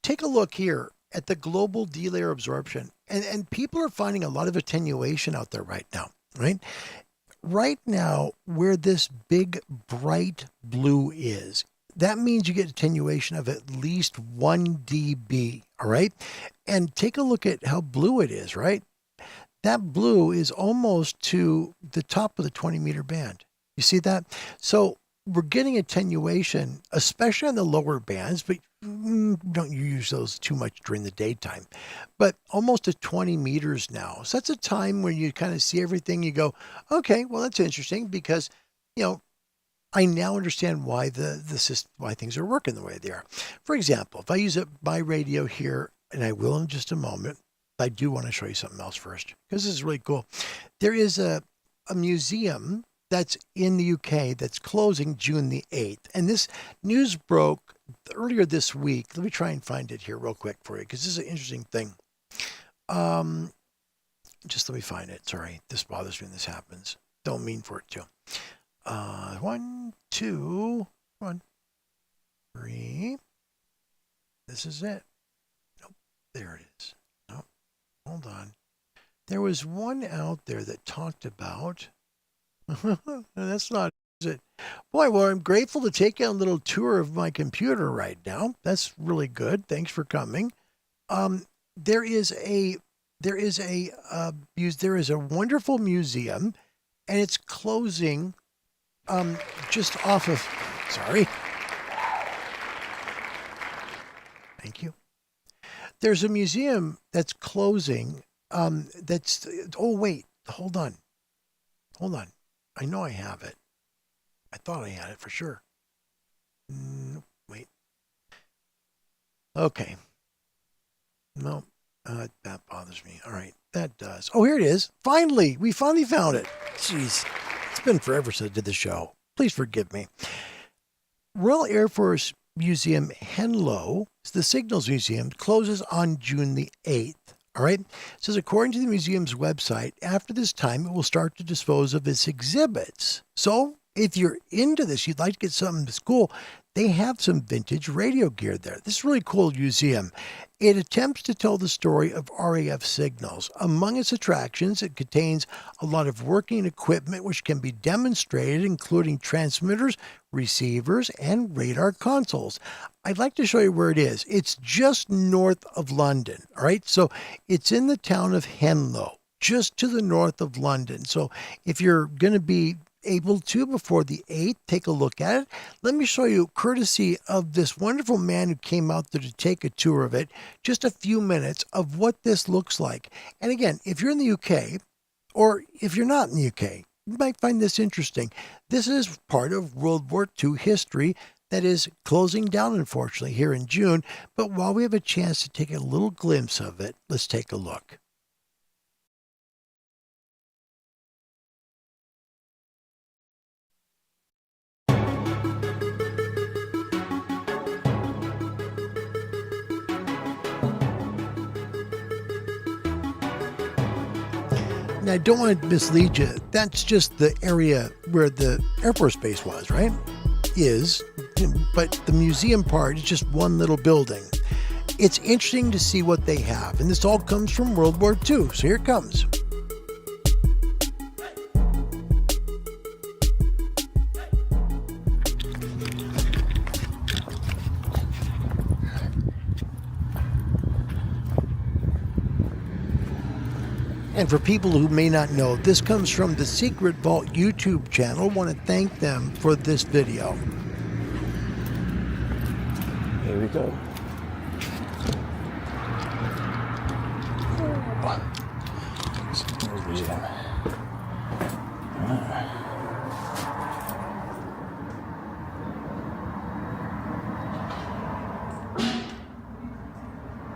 Take a look here at the global delayer absorption. And people are finding a lot of attenuation out there right now, right? Right now, where this big, bright blue is, that means you get attenuation of at least 1 dB, all right? And take a look at how blue it is, right? That blue is almost to the top of the 20-meter band. You see that? So we're getting attenuation, especially on the lower bands, but don't use those too much during the daytime. But almost at 20 meters now. So that's a time when you kind of see everything. You go, okay, well, that's interesting because, I now understand why why things are working the way they are. For example, if I use my radio here, and I will in just a moment, I do want to show you something else first, because this is really cool. There is a museum that's in the UK that's closing June the 8th. And this news broke earlier this week. Let me try and find it here real quick for you, because this is an interesting thing. Just let me find it. Sorry, this bothers me when this happens. Don't mean for it to. 1, 2, 1. 3. This is it. Nope. There it is. Nope. Hold on. There was one out there that talked about. That's not it. Boy, well, I'm grateful to take you on a little tour of my computer right now. That's really good. Thanks for coming. There is a wonderful museum, and it's closing just off of. Sorry. Thank you. There's a museum that's closing. Oh wait, hold on. I know I have it. I thought I had it for sure. Wait. Okay. No, that bothers me. All right, that does. Oh, here it is. Finally, we finally found it. Jeez, it's been forever since I did the show. Please forgive me. Royal Air Force Museum Henlow, the Signals Museum, closes on June the 8th. All right. It says, according to the museum's website, after this time, it will start to dispose of its exhibits. So if you're into this, you'd like to get something that's cool, they have some vintage radio gear there. This is a really cool museum. It attempts to tell the story of RAF signals. Among its attractions, it contains a lot of working equipment which can be demonstrated, including transmitters, receivers, and radar consoles. I'd like to show you where it is. It's just north of London, all right? So it's in the town of Henlow, just to the north of London. So if you're going to be able to, before the 8th, take a look at it. Let me show you, courtesy of this wonderful man who came out there to take a tour of it, just a few minutes of what this looks like. And again, if you're in the UK, or if you're not in the UK, you might find this interesting. This is part of World War II history that is closing down, unfortunately, here in June. But while we have a chance to take a little glimpse of it, let's take a look. Now, I don't want to mislead you. That's just the area where the Air Force Base was, right? But the museum part is just one little building. It's interesting to see what they have. And this all comes from World War II. So here it comes. And for people who may not know, this comes from the Secret Vault YouTube channel. I want to thank them for this video. Here we go.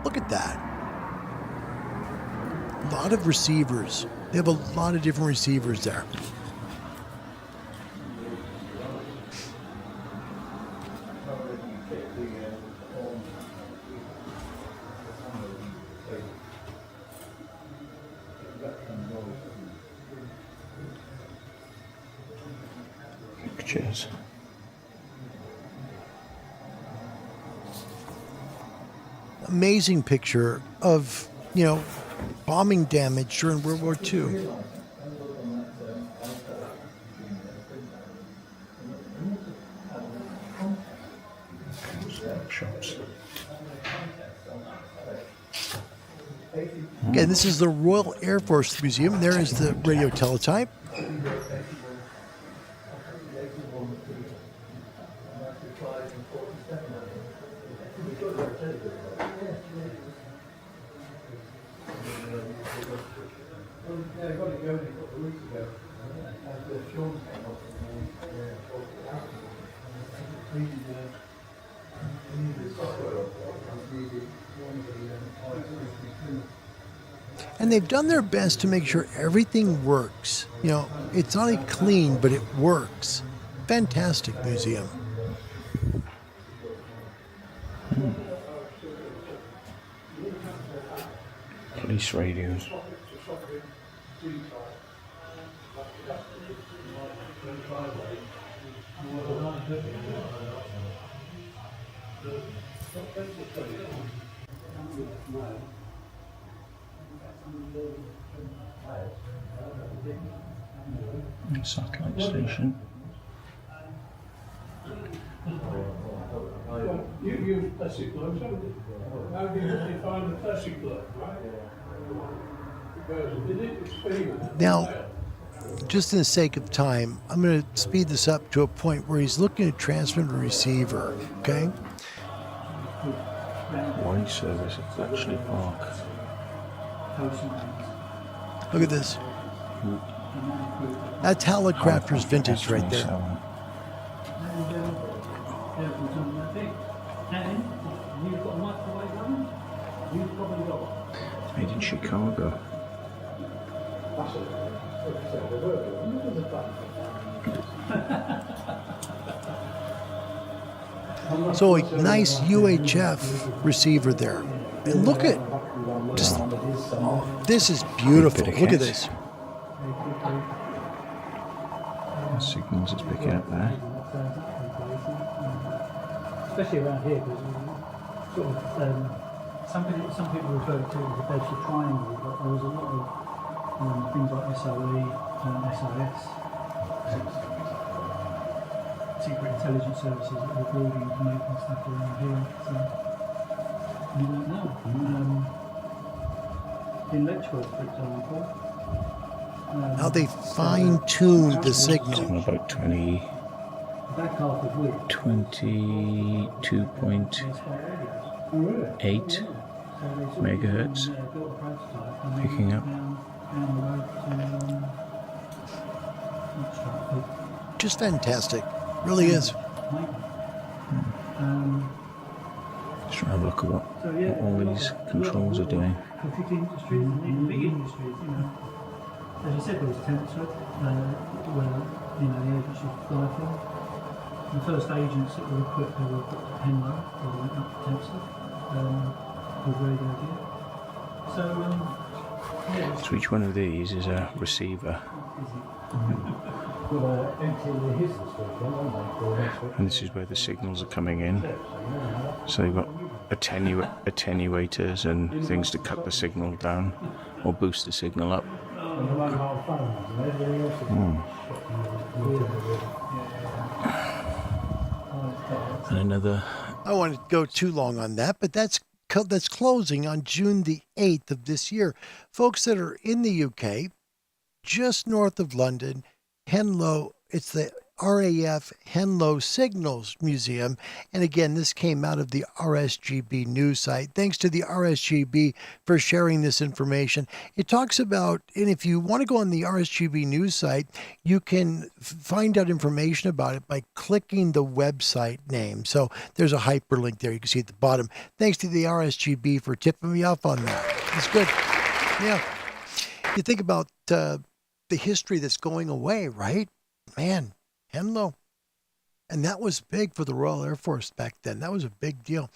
Look at that. A lot of receivers. They have a lot of different receivers there. Pictures. Amazing picture of, bombing damage during World War II. Shops. Again, this is the Royal Air Force Museum. There is the radio teletype. And they've done their best to make sure everything works. It's not only clean, but it works. Fantastic museum. Police radios. Satellite station. You use plastic gloves, haven't you? How do you find the plastic glove? Now, just in the sake of time, I'm going to speed this up to a point where he's looking at transmit and receiver, okay? Wine service at Bletchley Park. Look at this. That's Hallicrafter's vintage right there. It's made in Chicago. So a nice UHF receiver there. And look at just, this is beautiful. Look at this. The signals it's picking up there. Especially around here, because sort of some people refer to it as a Bedford triangle, but there was a lot of things like SOE and SIS, secret intelligence services that were building information stuff around here. So you don't know. In Letchworth, for example. How they fine-tuned the signal. Talking about 22.8 megahertz picking up. Just fantastic. Really is. Just trying to have a look at what all these controls are doing. Industries, big industries, you know. As you said, there was Tempster, where the agency fly from. The first agents that were equipped at Henlow, or went up to Tempster, with radio gear. So, So each one of these is a receiver. And this is where the signals are coming in. So they've got attenuators and things to cut the signal down or boost the signal up. And another. I don't want to go too long on that, but that's closing on June the 8th of this year. Folks that are in the UK, just north of London, Henlow, it's the RAF Henlow Signals Museum. And again, this came out of the RSGB news site. Thanks to the RSGB for sharing this information. It talks about, and if you want to go on the RSGB news site, you can find out information about it by clicking the website name. So there's a hyperlink there you can see at the bottom. Thanks to the RSGB for tipping me off on that. It's good. Yeah. You think about the history that's going away, right? Man. Henlow. And that was big for the Royal Air Force back then. That was a big deal.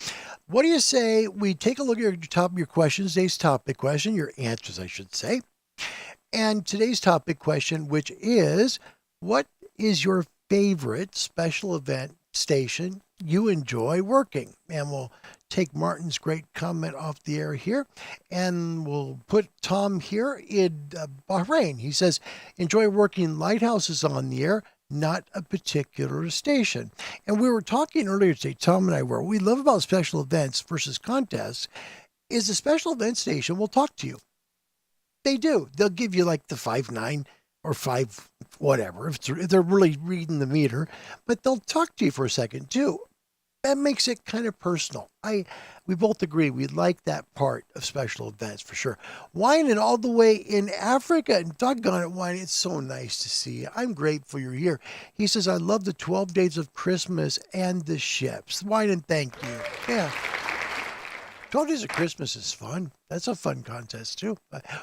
What do you say we take a look at your top of your questions, today's topic question, your answers, I should say. And today's topic question, which is, what is your favorite special event station you enjoy working? And we'll take Martin's great comment off the air here, and we'll put Tom here in Bahrain. He says, enjoy working lighthouses on the air, not a particular station. And we were talking earlier today, Tom and I were, what we love about special events versus contests is a special event station will talk to you. They do. They'll give you like the 5.9 or 5 whatever, if they're really reading the meter, but they'll talk to you for a second too. That makes it kind of personal. We both agree we like that part of special events for sure. Whining all the way in Africa, and doggone it, Whining, it's so nice to see you. I'm grateful you're here. He says, I love the 12 days of Christmas and the ships. Whining, thank you. Yeah. 12 days of Christmas is fun. That's a fun contest too.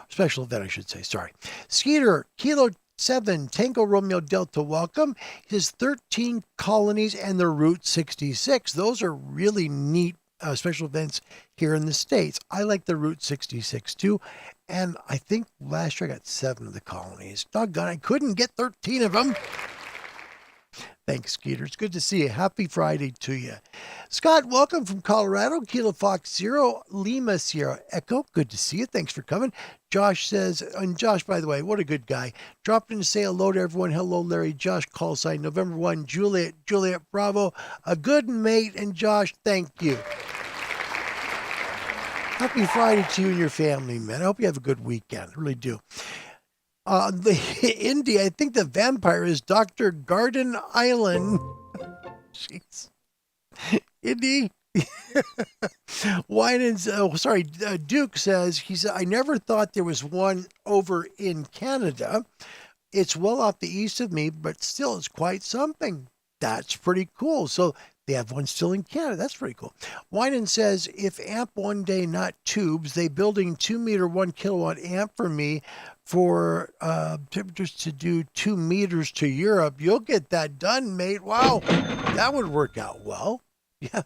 Special event, I should say. Sorry. Skeeter, Kilo 7, Tango Romeo Delta, welcome. His 13 colonies and the Route 66. Those are really neat special events here in the States. I like the Route 66 too. And I think last year I got 7 of the colonies. Doggone, I couldn't get 13 of them. Thanks, Skeeter. It's good to see you. Happy Friday to you. Scott, welcome from Colorado. Kilo Fox Zero, Lima Sierra Echo. Good to see you. Thanks for coming. Josh says, and Josh, by the way, what a good guy. Dropped in to say hello to everyone. Hello, Larry. Josh, call sign November 1, Juliet Bravo. A good mate. And Josh, thank you. Happy Friday to you and your family, man. I hope you have a good weekend. I really do. Indy, I think the vampire is Dr. Garden Island. Jeez. Indy. Duke says, I never thought there was one over in Canada. It's well off the east of me, but still it's quite something. That's pretty cool. So they have one still in Canada. That's pretty cool. Winan says, if amp one day, not tubes, they building 2 meter, 1 kilowatt amp for me for temperatures to do 2 meters to Europe. You'll get that done, mate. Wow. That would work out well. Yeah.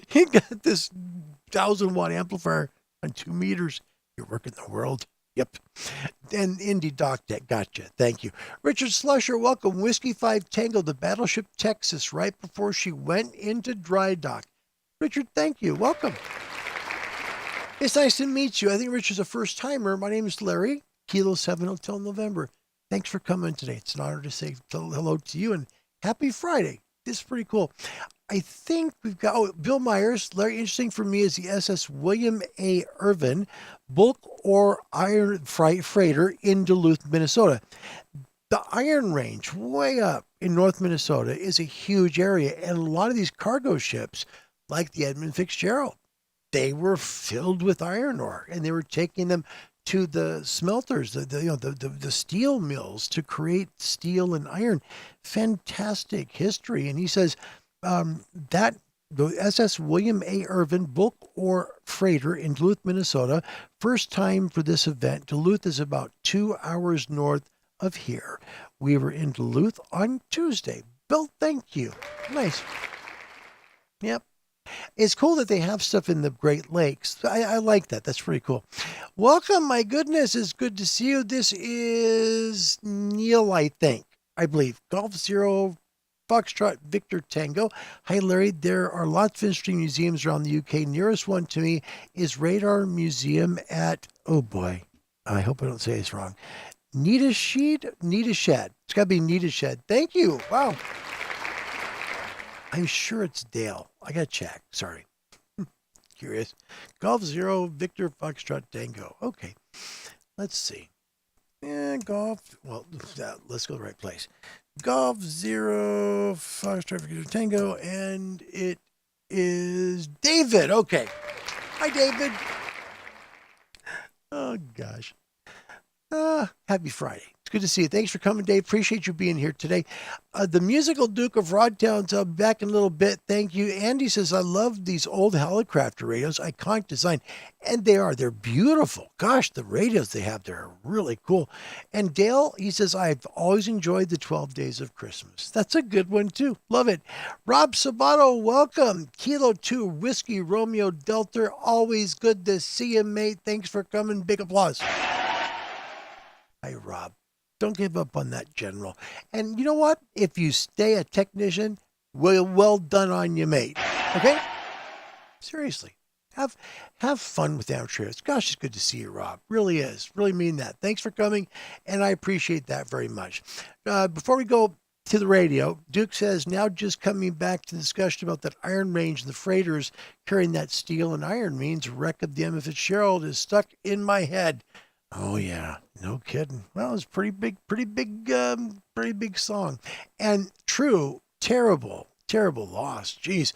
You got this 1,000-watt amplifier on 2 meters. You're working the world. Yep. And Indy Doc Deck, gotcha. Thank you. Richard Slusher, welcome. Whiskey 5 Tango, the Battleship Texas, right before she went into dry dock. Richard, thank you. Welcome. It's nice to meet you. I think Richard's a first timer. My name is Larry, Kilo 7 Hotel November. Thanks for coming today. It's an honor to say hello to you and happy Friday. This is pretty cool. I think we've got, Bill Myers, very interesting for me is the SS William A. Irvin, bulk or iron freighter in Duluth, Minnesota. The Iron Range, way up in North Minnesota, is a huge area. And a lot of these cargo ships, like the Edmund Fitzgerald, they were filled with iron ore and they were taking them to the smelters, the steel mills to create steel and iron. Fantastic history. And he says that the SS William A. Irvin bulk ore freighter in Duluth, Minnesota, first time for this event. Duluth is about 2 hours north of here. We were in Duluth on Tuesday. Bill, thank you. Nice. Yep. It's cool that they have stuff in the Great Lakes. I like that. That's pretty cool. Welcome. My goodness, it's good to see you. This is Neil, I believe. Golf Zero, Foxtrot, Victor Tango. Hi, Larry. There are lots of interesting museums around the UK. Nearest one to me is Radar Museum at, oh boy, I hope I don't say this wrong. Neatished? It's got to be Neatished. Thank you. Wow. I'm sure it's Dale. I got to check. Sorry. Curious. Golf Zero, Victor Foxtrot Tango. Okay. Let's see. Golf. Well, let's go to the right place. Golf Zero, Foxtrot Victor Tango, and it is David. Okay. Hi, David. Oh, gosh. Happy Friday. It's good to see you. Thanks for coming, Dave. Appreciate you being here today. The Musical Duke of Rodtown's back in a little bit. Thank you. Andy says, I love these old Helicrafter radios. Iconic design. And they are. They're beautiful. Gosh, the radios they have there are really cool. And Dale, he says, I've always enjoyed the 12 Days of Christmas. That's a good one, too. Love it. Rob Sabato, welcome. Kilo 2, Whiskey Romeo Delta. Always good to see you, mate. Thanks for coming. Big applause. Hi, Rob. Don't give up on that, General. And you know what? If you stay a technician, well done on you, mate. Okay? Seriously. Have fun with amateurs. Gosh, it's good to see you, Rob. Really is. Really mean that. Thanks for coming, and I appreciate that very much. Before we go to the radio, Duke says, now just coming back to the discussion about that Iron Range and the freighters carrying that steel and iron means wreck of the Emma Fitzgerald is stuck in my head. Oh yeah, no kidding. Well, it's pretty big song, and true, terrible loss. Jeez,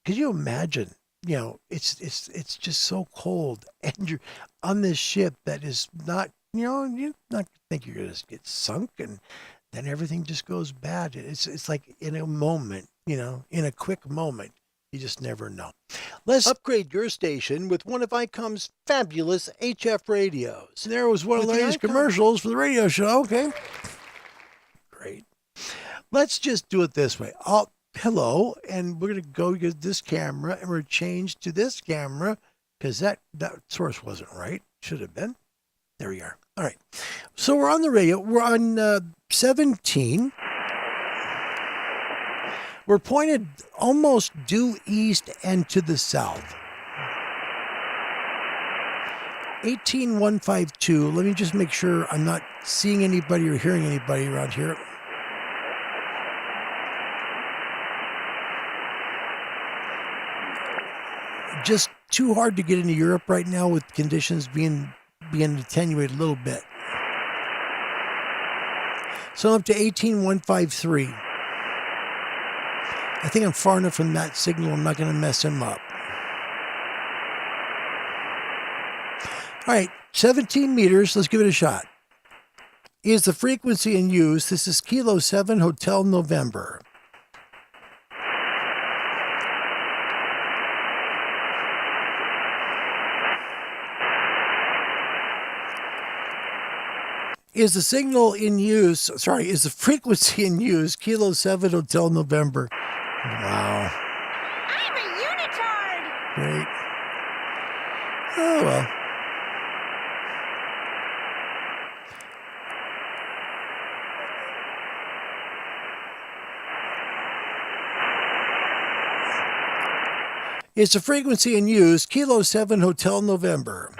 could you imagine? You know, it's just so cold, and you're on this ship that is not, you not think you're gonna get sunk, and then everything just goes bad. It's like in a moment, in a quick moment. You just never know. Let's upgrade your station with one of Icom's fabulous HF radios. There was one of those commercials for the radio show. Okay. Great. Let's just do it this way. Hello, and we're going to go get this camera, and we're going to change to this camera, because that source wasn't right. Should have been. There we are. All right. So we're on the radio. We're on 17. We're pointed almost due east and to the south. 18152. Let me just make sure I'm not seeing anybody or hearing anybody around here. Just too hard to get into Europe right now with conditions being attenuated a little bit. So I'm up to 18153. I think I'm far enough from that signal. I'm not going to mess him up. All right, 17 meters. Let's give it a shot. Is the frequency in use? This is Kilo 7 Hotel November. Is the signal in use, is the frequency in use, Kilo 7 Hotel November? Wow. I'm a unitard! Great. Oh, well. Is the frequency in use, Kilo 7 Hotel November?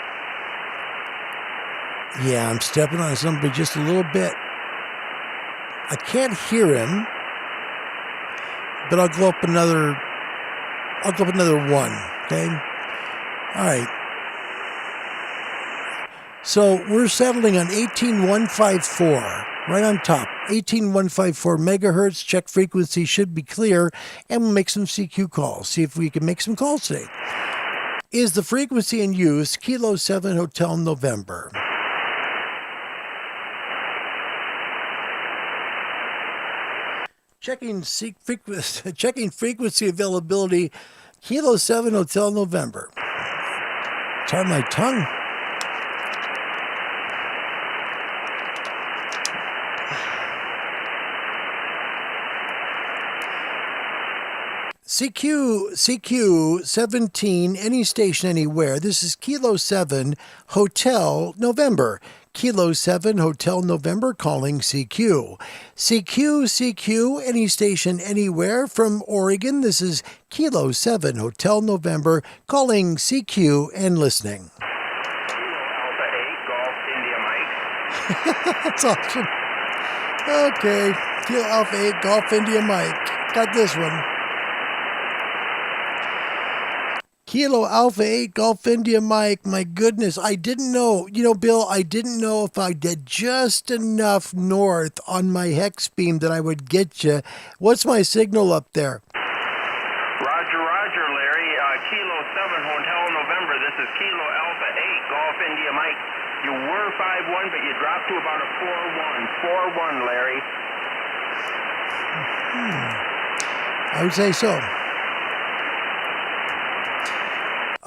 Yeah, I'm stepping on somebody just a little bit. I can't hear him, but I'll go up another one, okay? All right. So we're settling on 18154, right on top. 18154 megahertz, check frequency should be clear, and we'll make some CQ calls. See if we can make some calls today. Is the frequency in use, Kilo 7 Hotel November? Checking frequency availability, Kilo 7 Hotel November. Try my tongue. CQ 17, any station anywhere. This is Kilo 7 Hotel November. Kilo 7 Hotel November calling CQ. CQ, any station anywhere from Oregon. This is Kilo 7 Hotel November calling CQ and listening. Kilo Alpha 8 Golf India Mike. That's awesome. Okay, Kilo Alpha 8 Golf India Mike. Got this one. Kilo Alpha 8 Golf India Mike. My goodness, I didn't know. Bill, I didn't know if I did just enough north on my hex beam that I would get you. What's my signal up there? Roger, Larry. Kilo 7 Hotel November. This is Kilo Alpha 8 Golf India Mike. You were 5-1, but you dropped to about a 4-1. 4-1, Larry. I would say so.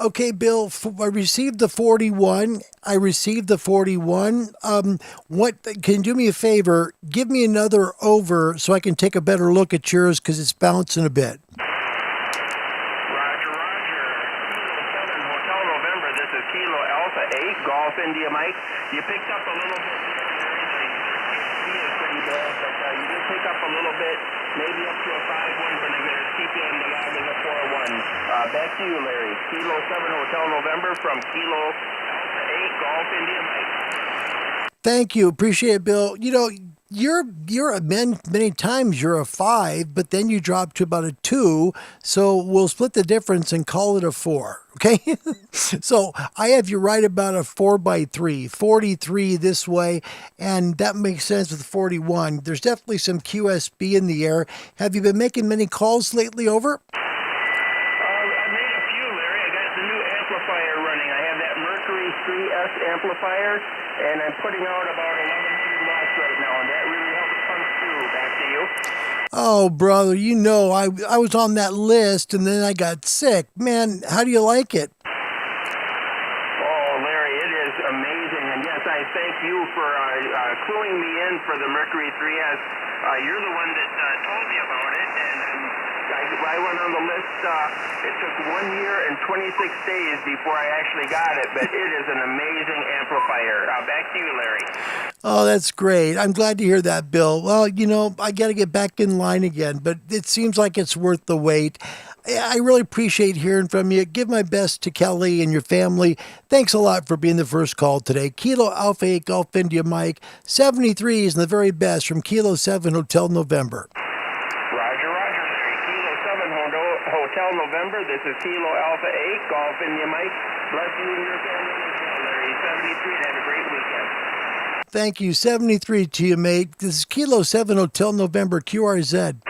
Okay, Bill, I received the 41. What can you do me a favor? Give me another over so I can take a better look at yours because it's bouncing a bit. Roger. Kilo 7 Hotel November. This is Kilo Alpha 8 Golf India Mike. You picked up a little bit. He is pretty bad, but you did pick up a little bit. Maybe up to a 5-1, but I'm going to keep you in the log as a 4-1. Back to you, Larry. Kilo 7 Hotel November from Kilo Alpha 8 Golf India Mike. Thank you. Appreciate it, Bill. You're a many times you're a 5, but then you drop to about a 2. So we'll split the difference and call it a 4. Okay. So I have you right about a 4x3, 43 this way. And that makes sense with 41. There's definitely some QSB in the air. Have you been making many calls lately over? Amplifier, and I'm putting out about 1,100 watts right now, and that really helps punch through. Back to you. Oh, brother, I was on that list, and then I got sick. Man, how do you like it? Oh, Larry, it is amazing, and yes, I thank you for cluing me in for the Mercury 3S. You're the one that told me about it, and I went on the list. It took 1 year and 26 days before I actually got it, but it is an amazing amplifier. Back to you, Larry. Oh, that's great. I'm glad to hear that, Bill. Well, I got to get back in line again, but it seems like it's worth the wait. I really appreciate hearing from you. Give my best to Kelly and your family. Thanks a lot for being the first call today. Kilo Alpha 8 Golf India Mike, 73 is the very best from Kilo 7 Hotel November. Roger, Kilo 7 Hotel November. This is Kilo Alpha 8 Golf India Mike. Bless you and your family as well, Larry. 73 and have a great weekend. Thank you. 73 to you, mate. This is Kilo 7 Hotel November QRZ.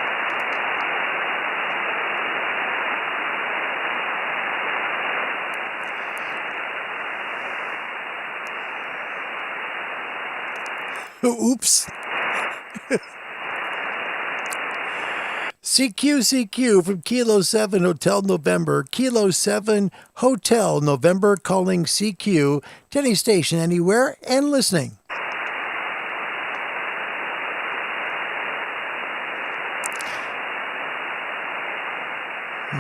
Oops. CQ from Kilo 7 Hotel November. Kilo 7 Hotel November calling CQ to any station anywhere and listening.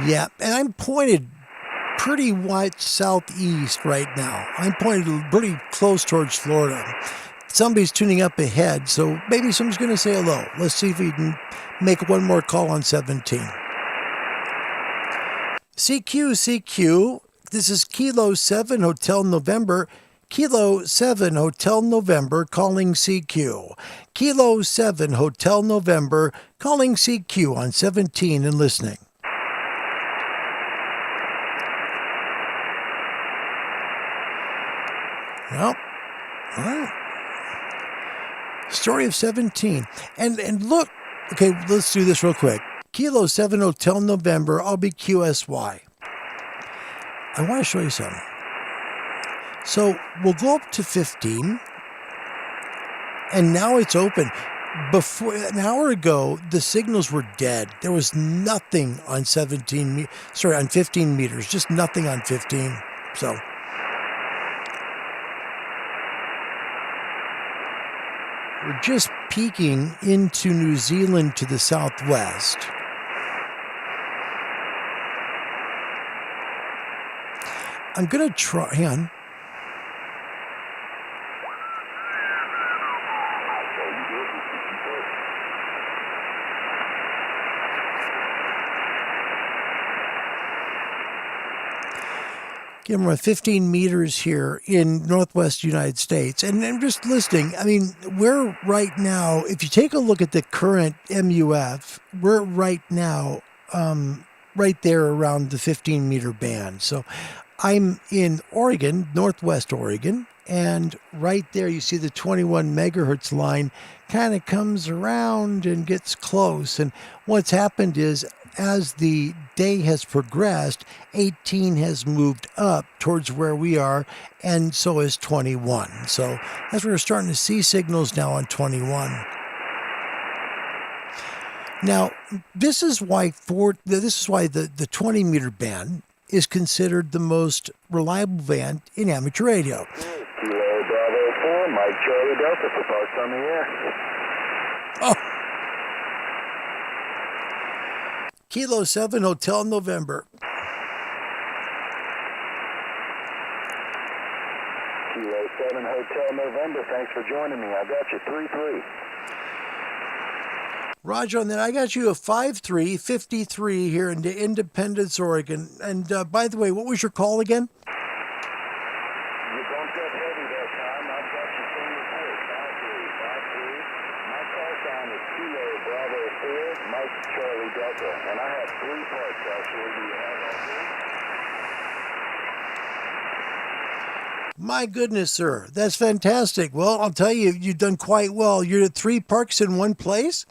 Yeah, and I'm pointed pretty wide southeast right now. I'm pointed pretty close towards Florida. Somebody's tuning up ahead, so maybe someone's going to say hello. Let's see if we can make one more call on 17. CQ, this is Kilo 7 Hotel November. Kilo 7 Hotel November calling CQ. Kilo 7 Hotel November calling CQ on 17 and listening. Well, all right. Story of 17. And look, okay, let's do this real quick. Kilo 7 Hotel November, I'll be QSY. I want to show you something. So we'll go up to 15, and now it's open. Before an hour ago, the signals were dead. There was nothing on 15 meters, just nothing on 15. So we're just peeking into New Zealand to the southwest. I'm going to try, hang on. Give them 15 meters here in northwest United States. And I'm just listening. I mean, we're right now, if you take a look at the current MUF, we're right now right there around the 15 meter band. So I'm in Oregon, northwest Oregon, and right there you see the 21 megahertz line kind of comes around and gets close. And what's happened is, as the day has progressed, 18 has moved up towards where we are, and so is 21. So as we're starting to see signals now on 21. Now, this is why the 20 meter band is considered the most reliable band in amateur radio. Kilo Bravo 4, Mike Charlie Delta for parts on the air. Oh. Kilo 7 Hotel November. Kilo 7 Hotel November, thanks for joining me. I got you 3-3. Roger, and then I got you a 5353 here in Independence, Oregon. And by the way, what was your call again? You bumped up heavy that time. I've got you from your port. 5353. My call sign is Kilo Bravo 4, Mike Charlie Delta. And I have 3 parts actually. Do you have all 3? My goodness, sir. That's fantastic. Well, I'll tell you, you've done quite well. You're at 3 parks in one place?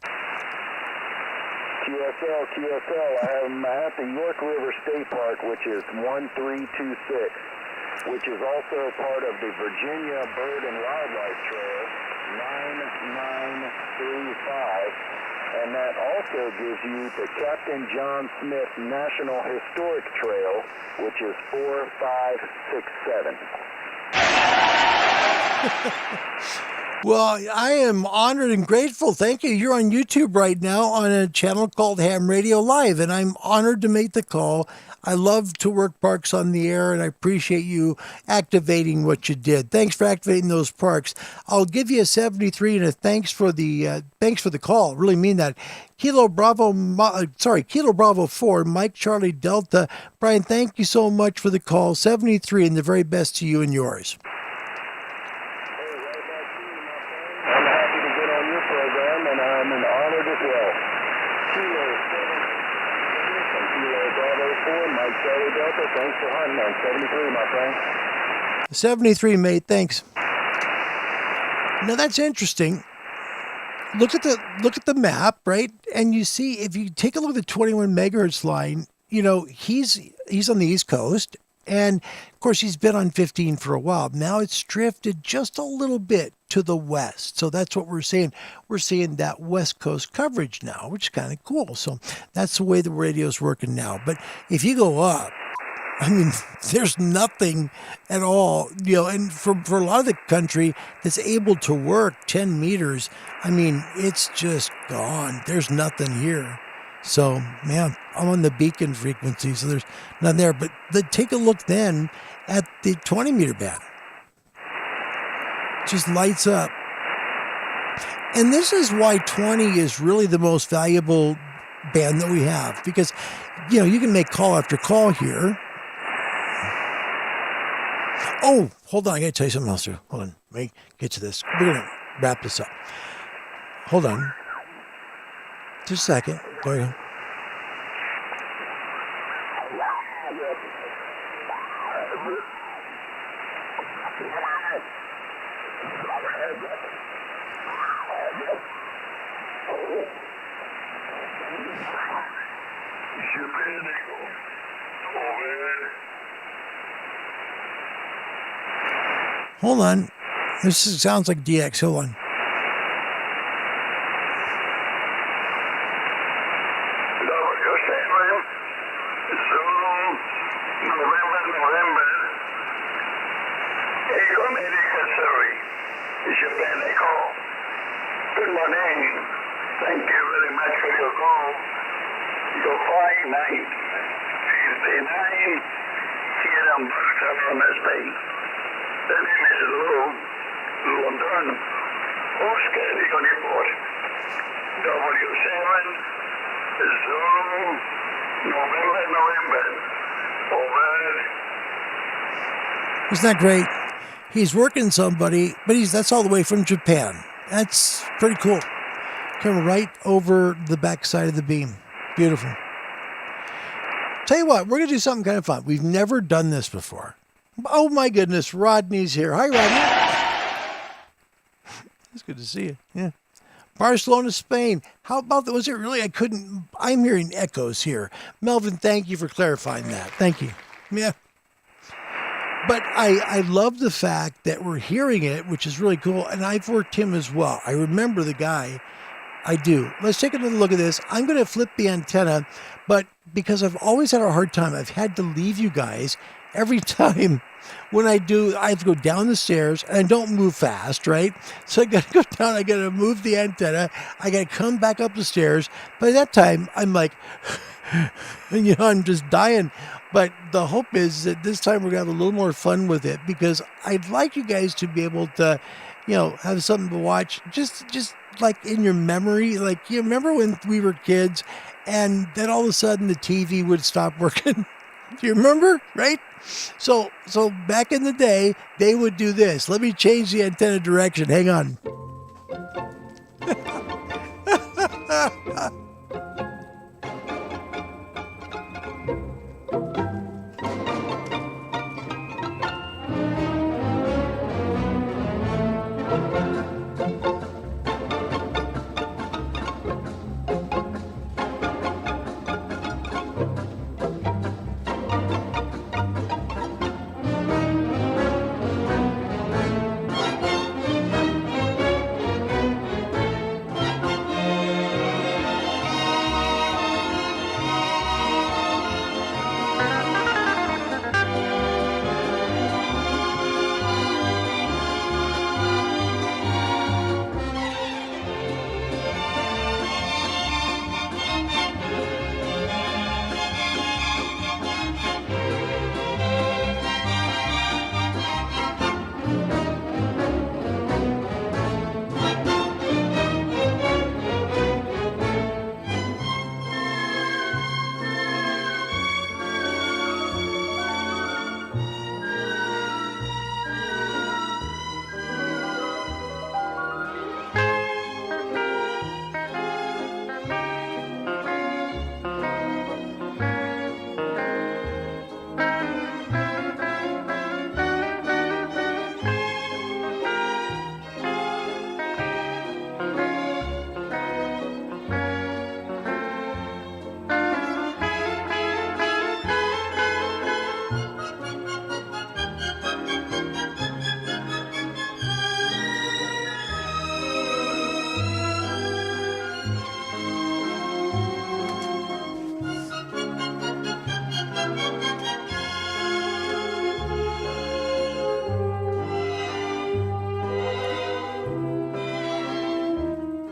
QSL. I have them at the York River State Park, which is 1326, which is also part of the Virginia Bird and Wildlife Trail, 9935, and that also gives you the Captain John Smith National Historic Trail, which is 4567. Well, I am honored and grateful. Thank you. You're on YouTube right now on a channel called Ham Radio Live, and I'm honored to make the call. I love to work parks on the air, and I appreciate you activating what you did. Thanks for activating those parks. I'll give you a 73 and a thanks for the call. Really mean that. Kilo Bravo 4, Mike Charlie Delta. Brian, thank you so much for the call. 73, and the very best to you and yours. I'm happy to get on your program, and I'm an honored as well. Kilo Bravo 4, Mike Charlie Delta. Thanks for hunting on 73, my friend. 73, mate. Thanks. Now that's interesting. Look at the map, right? And you see, if you take a look at the 21 megahertz line, you know, he's on the East Coast, and of course he's been on 15 for a while. Now it's drifted just a little bit to the west. So that's what we're seeing. We're seeing that West Coast coverage now, which is kind of cool. So that's the way the radio's working now. But if you go up, I mean, there's nothing at all, you know, and for a lot of the country that's able to work 10 meters, I mean, it's just gone. There's nothing here. So, man, I'm on the beacon frequency, so there's nothing there. But take a look then at the 20 meter band. Just lights up. And this is why 20 is really the most valuable band that we have, because, you know, you can make call after call here. Oh, hold on. I got to tell you something else here. Hold on. Let me get to this. We're going to wrap this up. Hold on. Just a second. There you go. Hold on. This sounds like DX. Hold on. Good morning. Thank you very much for your call. Your fine night. 59 here on Barcelona, Spain. The name is London. Oscar con report. W7 Zulu November. Over. Isn't that great? He's working somebody, but that's all the way from Japan. That's pretty cool. Coming right over the backside of the beam. Beautiful. Tell you what, we're going to do something kind of fun. We've never done this before. Oh my goodness, Rodney's here. Hi, Rodney. It's good to see you. Yeah. Barcelona, Spain. How about that? Was it really? I'm hearing echoes here. Melvin, thank you for clarifying that. Thank you. Yeah. But I love the fact that we're hearing it, which is really cool. And I've worked him as well. I remember the guy. I do. Let's take another look at this. I'm going to flip the antenna, but because I've always had a hard time, I've had to leave you guys every time. When I do, I have to go down the stairs, and I don't move fast, right? So I got to go down, I got to move the antenna, I got to come back up the stairs. By that time, I'm like, you know, I'm just dying. But the hope is that this time we're going to have a little more fun with it, because I'd like you guys to be able to, you know, have something to watch, just like in your memory. Like, you remember when we were kids, and then all of a sudden the TV would stop working? Do you remember? Right? So back in the day, they would do this. Let me change the antenna direction. Hang on.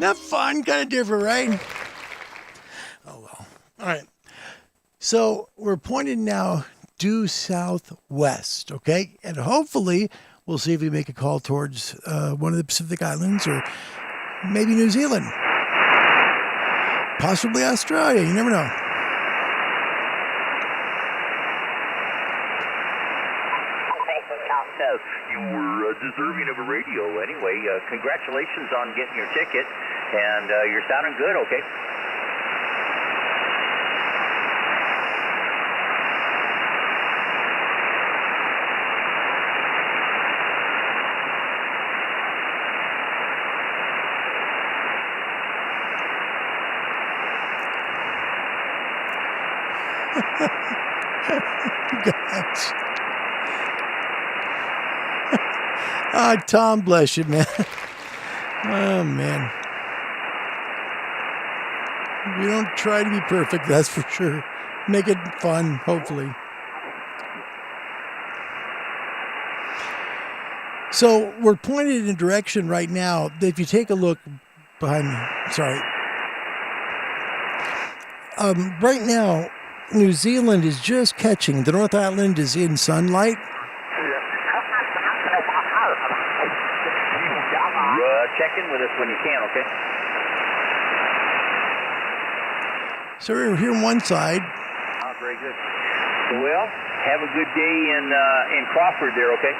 Not fun, kind of different, right? Oh, well. All right. So we're pointed now due southwest, okay? And hopefully we'll see if we make a call towards one of the Pacific Islands or maybe New Zealand. Possibly Australia. You never know. You're deserving of a radio anyway. Congratulations on getting your ticket, and you're sounding good, okay? Gosh. Ah, Tom, bless you, man. Oh, man. We don't try to be perfect, that's for sure. Make it fun, hopefully. So we're pointed in a direction right now. If you take a look behind me, sorry. Right now, New Zealand is just catching. The North Island is in sunlight. Check in with us when you can, okay? So we're here on one side. Oh, very good. Well, have a good day in Crawford there, okay?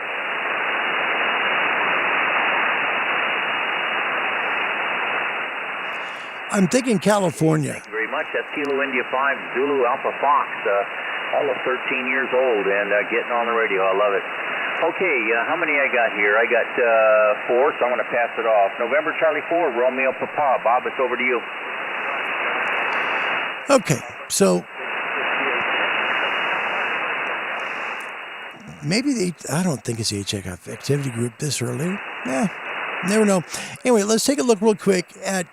I'm thinking California. Thank you very much. That's Kilo India 5 Zulu Alpha Fox, all of 13 years old and getting on the radio. I love it. Okay, how many I got here? I got 4, so I'm going to pass it off. November Charlie 4, Romeo Papa. Bob, it's over to you. Okay, so maybe I don't think it's the HF activity group this early. Never know. Anyway, let's take a look real quick at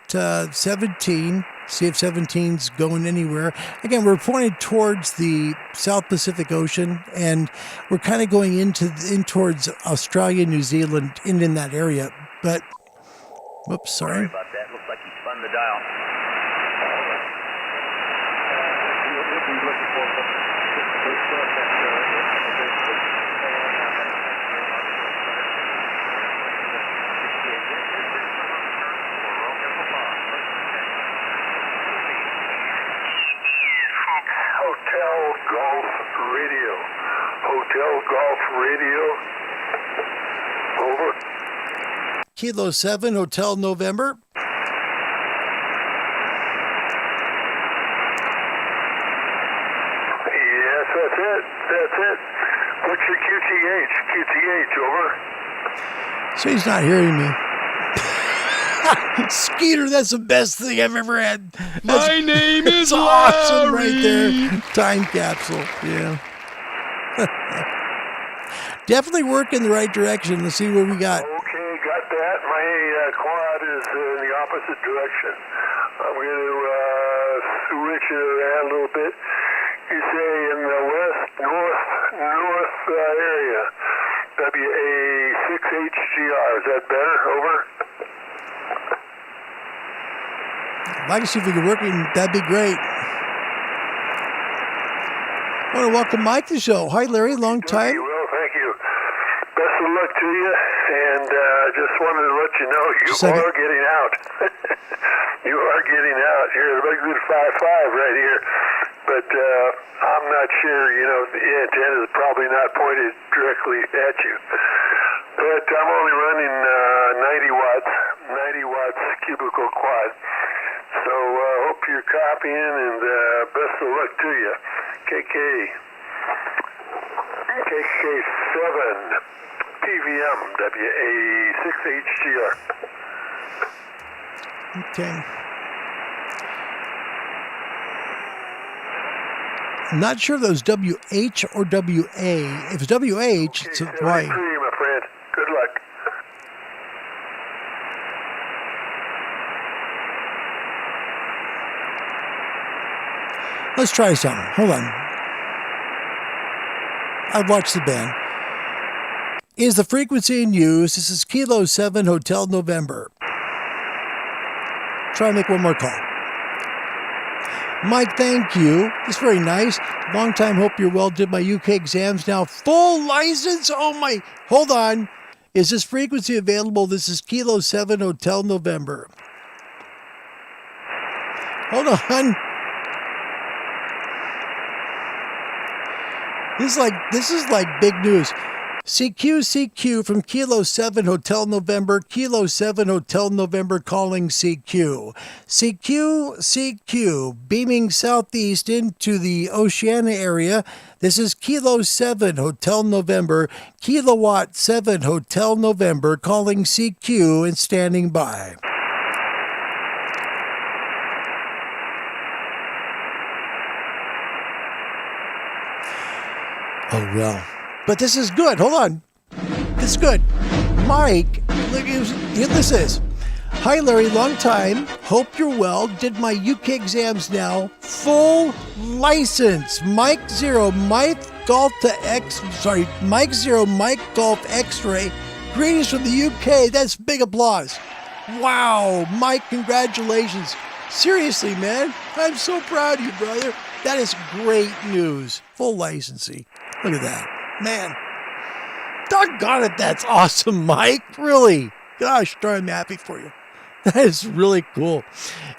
17. See if 17's going anywhere. Again, we're pointed towards the South Pacific Ocean, and we're kind of going in towards Australia, New Zealand, in that area. But, whoops, sorry. About that. Looks like he spun the dial. Hotel Golf Radio. Over. Kilo 7, Hotel November. Yes, that's it. That's it. What's your QTH? QTH, over. So he's not hearing me. Skeeter, that's the best thing I've ever had. My name is awesome Larry. right there. Time capsule. Yeah. Definitely work in the right direction. Let's see what we got. Okay, got that. My quad is in the opposite direction. I'm going to switch it around a little bit. You say in the north area, WA6HGR. Is that better? Over. I'd like to see if we can work in. That'd be great. I want to welcome Mike to the show. Hi, Larry. Long time. Well, thank you. Best of luck to you. And just wanted to let you know you are getting out. You are getting out. You're a regular 5-5 right here. But I'm not sure, the antenna is probably not pointed directly at you. But I'm only running 90 watts cubicle quad. So hope you're copying, and best of luck to you. KK7 PVM WA6HGR. Okay. I'm not sure if those WH or WA. If it's WH, it's Okay, right. my friend. Good luck. Let's try something. Hold on. I've watched the band. Is the frequency in use? This is Kilo 7 Hotel November. try and make one more call. Mike, thank you. That's very nice. Long time, hope you're well. Did my UK exams now. Full license? Oh my, hold on. Is this frequency available? This is Kilo 7 Hotel November. Hold on. This is like big news. CQ from Kilo 7 Hotel November, Kilo 7 Hotel November calling CQ. CQ, beaming southeast into the Oceania area. This is Kilo 7 Hotel November, Kilowatt 7 Hotel November calling CQ and standing by. Oh, well. But this is good. Hold on. This is good. Mike, look, here this is. Hi, Larry. Long time. Hope you're well. Did my UK exams now. Full license. Mike 0, Mike Golf X-Ray. Greetings from the UK. That's big applause. Wow. Mike, congratulations. Seriously, man. I'm so proud of you, brother. That is great news. Full licensee. Look at that. Man, doggone it, that's awesome, Mike. Really. Gosh darn, I'm happy for you. That is really cool.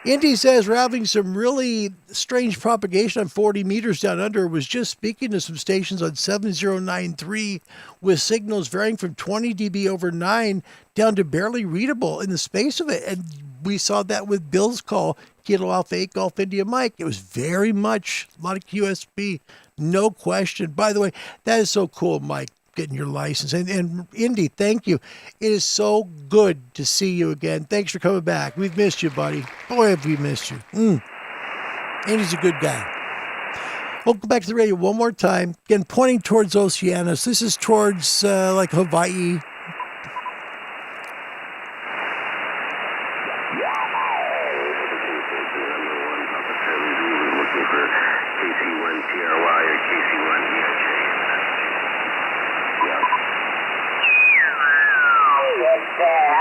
Indy says we're having some really strange propagation on 40 meters down under. Was just speaking to some stations on 7093 with signals varying from 20 dB over 9 down to barely readable in the space of it. And we saw that with Bill's call, Kilo Alpha 8 Golf India Mike. It was very much a lot of QSB. No question. By the way, that is so cool, Mike, getting your license. And Indy, thank you. It is so good to see you again. Thanks for coming back. We've missed you, buddy. Boy, have we missed you. Indy's a good guy. We'll go back to the radio one more time. Again, pointing towards Oceanus. This is towards like Hawaii.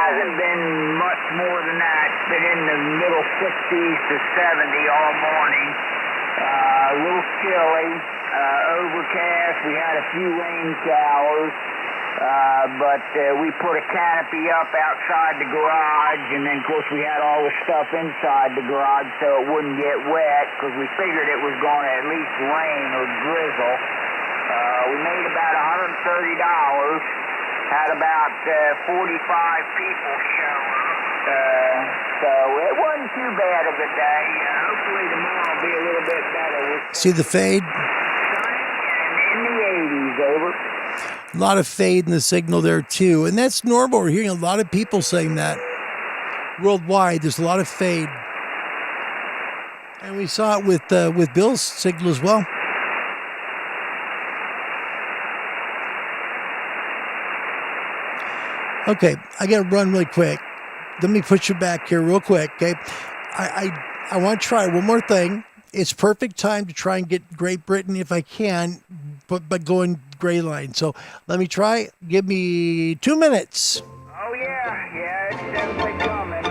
Hasn't been much more than that. It's been in the middle 60s to 70 all morning. A little chilly, overcast. We had a few rain showers, but we put a canopy up outside the garage, and then of course we had all the stuff inside the garage so it wouldn't get wet because we figured it was going to at least rain or drizzle. We made about $130. Had about 45 people show up, so it wasn't too bad of a day. Hopefully tomorrow will be a little bit better. See the fade? Sunny and in the 80s, over. A lot of fade in the signal there too, and that's normal. We're hearing a lot of people saying that worldwide. There's a lot of fade, and we saw it with Bill's signal as well. Okay, I got to run really quick. Let me put you back here real quick, okay? I want to try one more thing. It's perfect time to try and get Great Britain if I can, but going gray line. So let me try. Give me 2 minutes. Oh, yeah, it's definitely coming.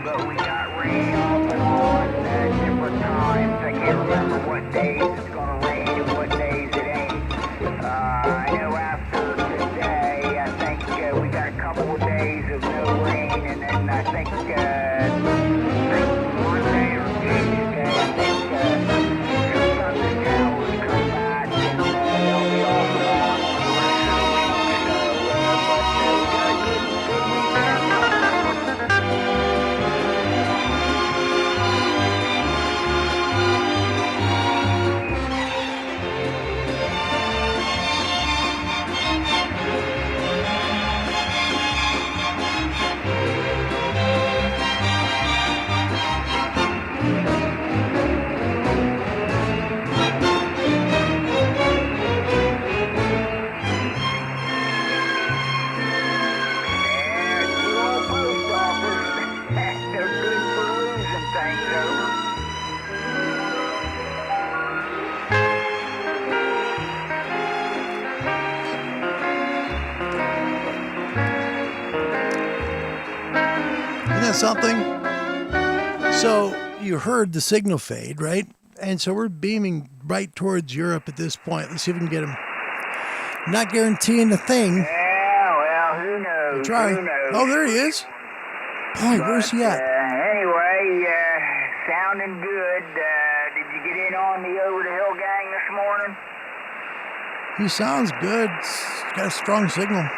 But we got rain off and on at different times. I can't remember what days it's going to rain and what days it ain't. I know after today, I think we got a couple of days of no rain, and then I think Monday or Tuesday, I think something? So you heard the signal fade, right? And so we're beaming right towards Europe at this point. Let's see if we can get him. Not guaranteeing a thing. Yeah, well, who knows? We'll try. Who knows? Oh, there he is. Boy, where's he at? Anyway, sounding good. Did you get in on the Over the Hill gang this morning? He sounds good. He's got a strong signal.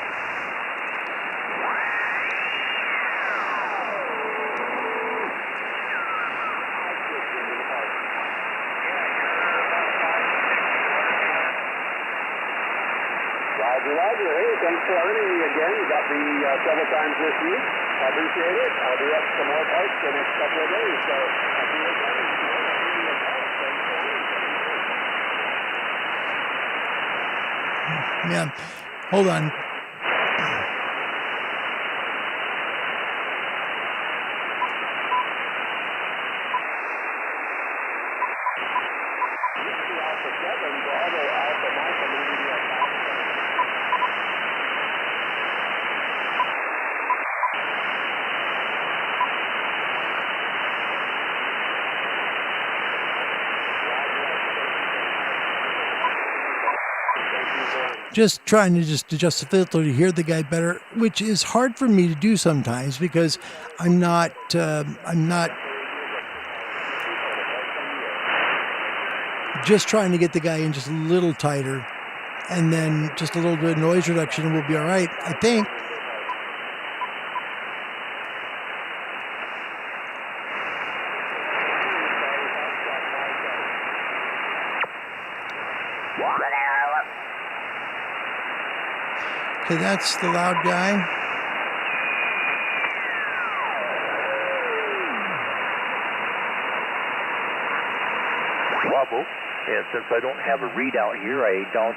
Roger. Hey, thanks for having me again. You got me several times this week. I appreciate it. I'll be up some more parts the next couple of days. So I'll see you again. Yeah, hold on. Just trying to adjust the filter to hear the guy better, which is hard for me to do sometimes because I'm not just trying to get the guy in just a little tighter, and then just a little bit of noise reduction and we'll be all right, I think. Okay, that's the loud guy. Wobble. Yeah, since I don't have a readout here, I don't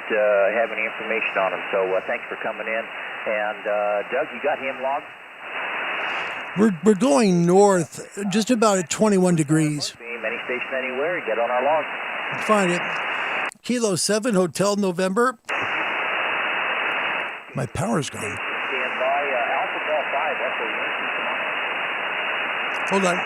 have any information on him. So thanks for coming in. And Doug, you got him logged? We're going north, just about at 21 degrees. Any station anywhere, get on our log. Find it. Kilo 7, Hotel November. My power's gone. Stand by Alpha Ball 5, Echo Yankee. Hold on.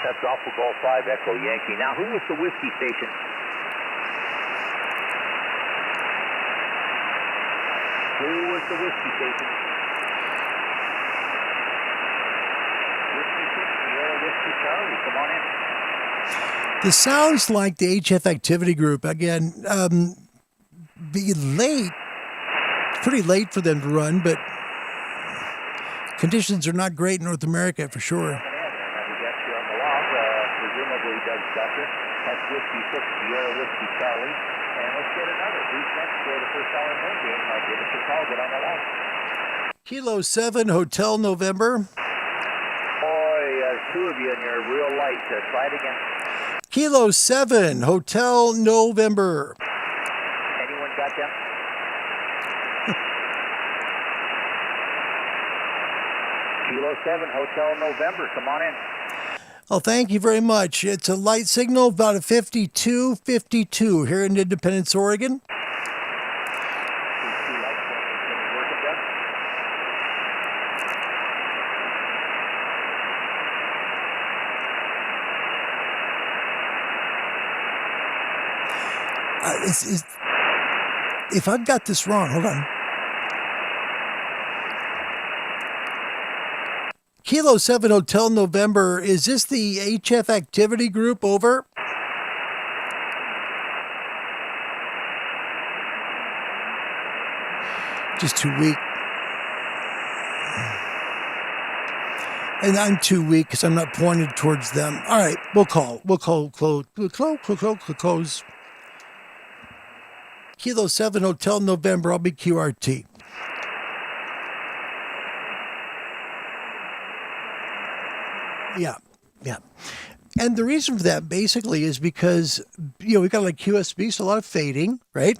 That's Alpha Ball 5, Echo Yankee. Now, who was the whiskey station? Who was the whiskey station? Whiskey Charlie, come on in. This sounds like the HF activity group. Again, be late, pretty late for them to run, but conditions are not great in North America for sure. We got you on the log, presumably Doug Stucker. That's Whiskey 6, Sierra Whiskey Charlie. And let's get another. Who's next for the first hour noon game? Give us a call, get on the log. Kilo 7, Hotel November. Two of you and you're real light. Try it again. Kilo 7, Hotel November. Anyone got them? Kilo 7, Hotel November. Come on in. Oh, thank you very much. It's a light signal, about a 52 here in Independence, Oregon. If I've got this wrong, hold on. Kilo 7 Hotel November, is this the HF activity group? Over. Just too weak. And I'm too weak because I'm not pointed towards them. All right, we'll close. Kilo 7 Hotel November, I'll be QRT. Yeah. And the reason for that basically is because, we've got like QSB, so a lot of fading, right?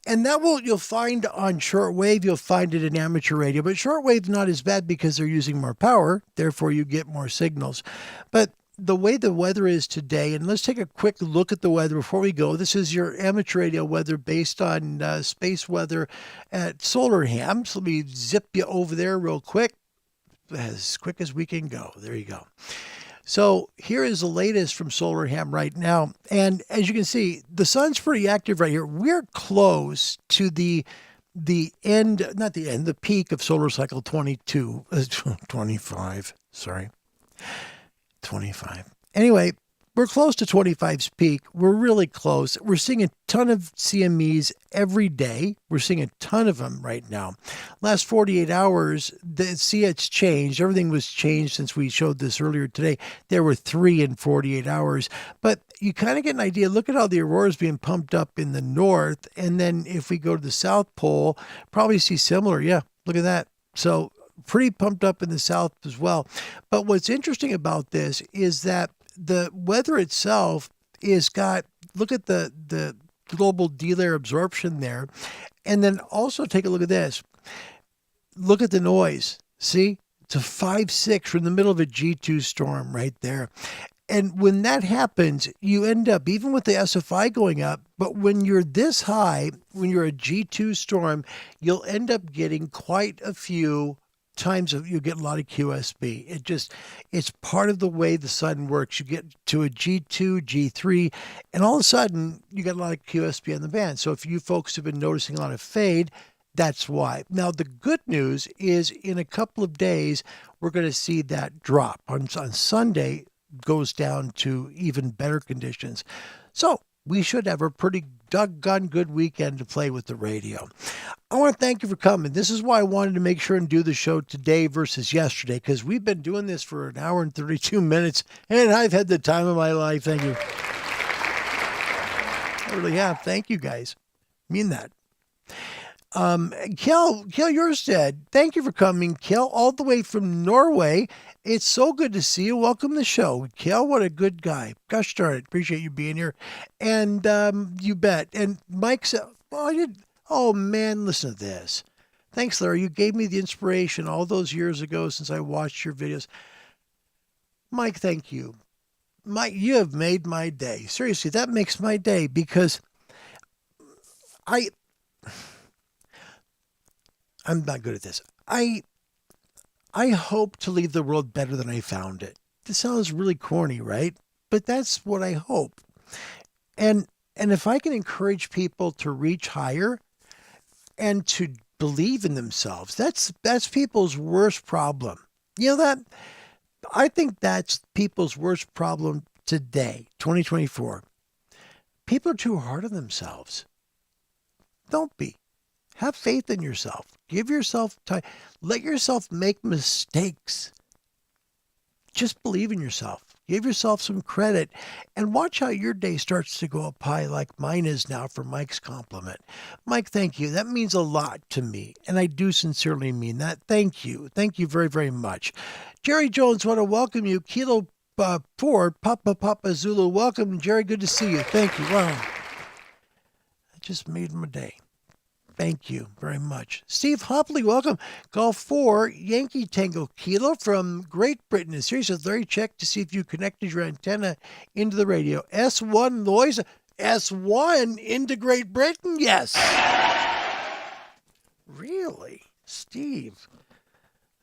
And that you'll find on shortwave, you'll find it in amateur radio, but shortwave's not as bad because they're using more power, therefore you get more signals. But the way the weather is today, and let's take a quick look at the weather before we go. This is your amateur radio weather based on space weather at Solarham. So let me zip you over there real quick as we can go. There you go. So here is the latest from Solarham right now. And as you can see, the sun's pretty active right here. We're close to the end, not the end, the peak of solar cycle 25. Sorry. 25. Anyway, we're close to 25's peak. We're really close. We're seeing a ton of CMEs every day. We're seeing a ton of them right now. Last 48 hours, it's changed. Everything was changed since we showed this earlier today. There were 3 in 48 hours. But you kind of get an idea. Look at how the aurora's being pumped up in the north. And then if we go to the South Pole, probably see similar. Yeah, look at that. So pretty pumped up in the south as well. But what's interesting about this is that the weather itself is look at the global D-layer absorption there. And then also take a look at this. Look at the noise. See? It's a 5.6. We're in the middle of a G2 storm right there. And when that happens, you end up, even with the SFI going up, but when you're this high, when you're a G2 storm, you'll end up getting quite a few times you get a lot of QSB. It's part of the way the sun works. You get to a G2, G3, and all of a sudden you get a lot of QSB on the band. So if you folks have been noticing a lot of fade, that's why. Now, the good news is in a couple of days, we're going to see that drop. On Sunday, goes down to even better conditions. So we should have a pretty doggone good weekend to play with the radio. I want to thank you for coming. This is why I wanted to make sure and do the show today versus yesterday, because we've been doing this for an hour and 32 minutes, and I've had the time of my life. Thank you. I really have. Thank you, guys. I mean that. Kel Jorstad, thank you for coming, Kel, all the way from Norway. It's so good to see you. Welcome to the show. Kel, what a good guy. Gosh darn it. Appreciate you being here. And you bet. And Mike said, oh man, listen to this. Thanks, Larry. You gave me the inspiration all those years ago since I watched your videos. Mike, thank you. Mike, you have made my day. Seriously, that makes my day because I'm not good at this. I hope to leave the world better than I found it. This sounds really corny, right? But that's what I hope. And if I can encourage people to reach higher and to believe in themselves, that's people's worst problem. You know that? I think that's people's worst problem today, 2024. People are too hard on themselves. Don't be. Have faith in yourself. Give yourself time. Let yourself make mistakes. Just believe in yourself. Give yourself some credit and watch how your day starts to go up high like mine is now for Mike's compliment. Mike, thank you. That means a lot to me, and I do sincerely mean that. Thank you. Thank you very, very much. Jerry Jones, want to welcome you. Kilo 4, Papa Zulu. Welcome, Jerry. Good to see you. Thank you. Wow. That just made my day. Thank you very much. Steve Hopley, welcome. Golf 4, Yankee Tango Kilo from Great Britain is here. He says, Larry, check to see if you connected your antenna into the radio. S1 noise. S1 into Great Britain? Yes. Really? Steve,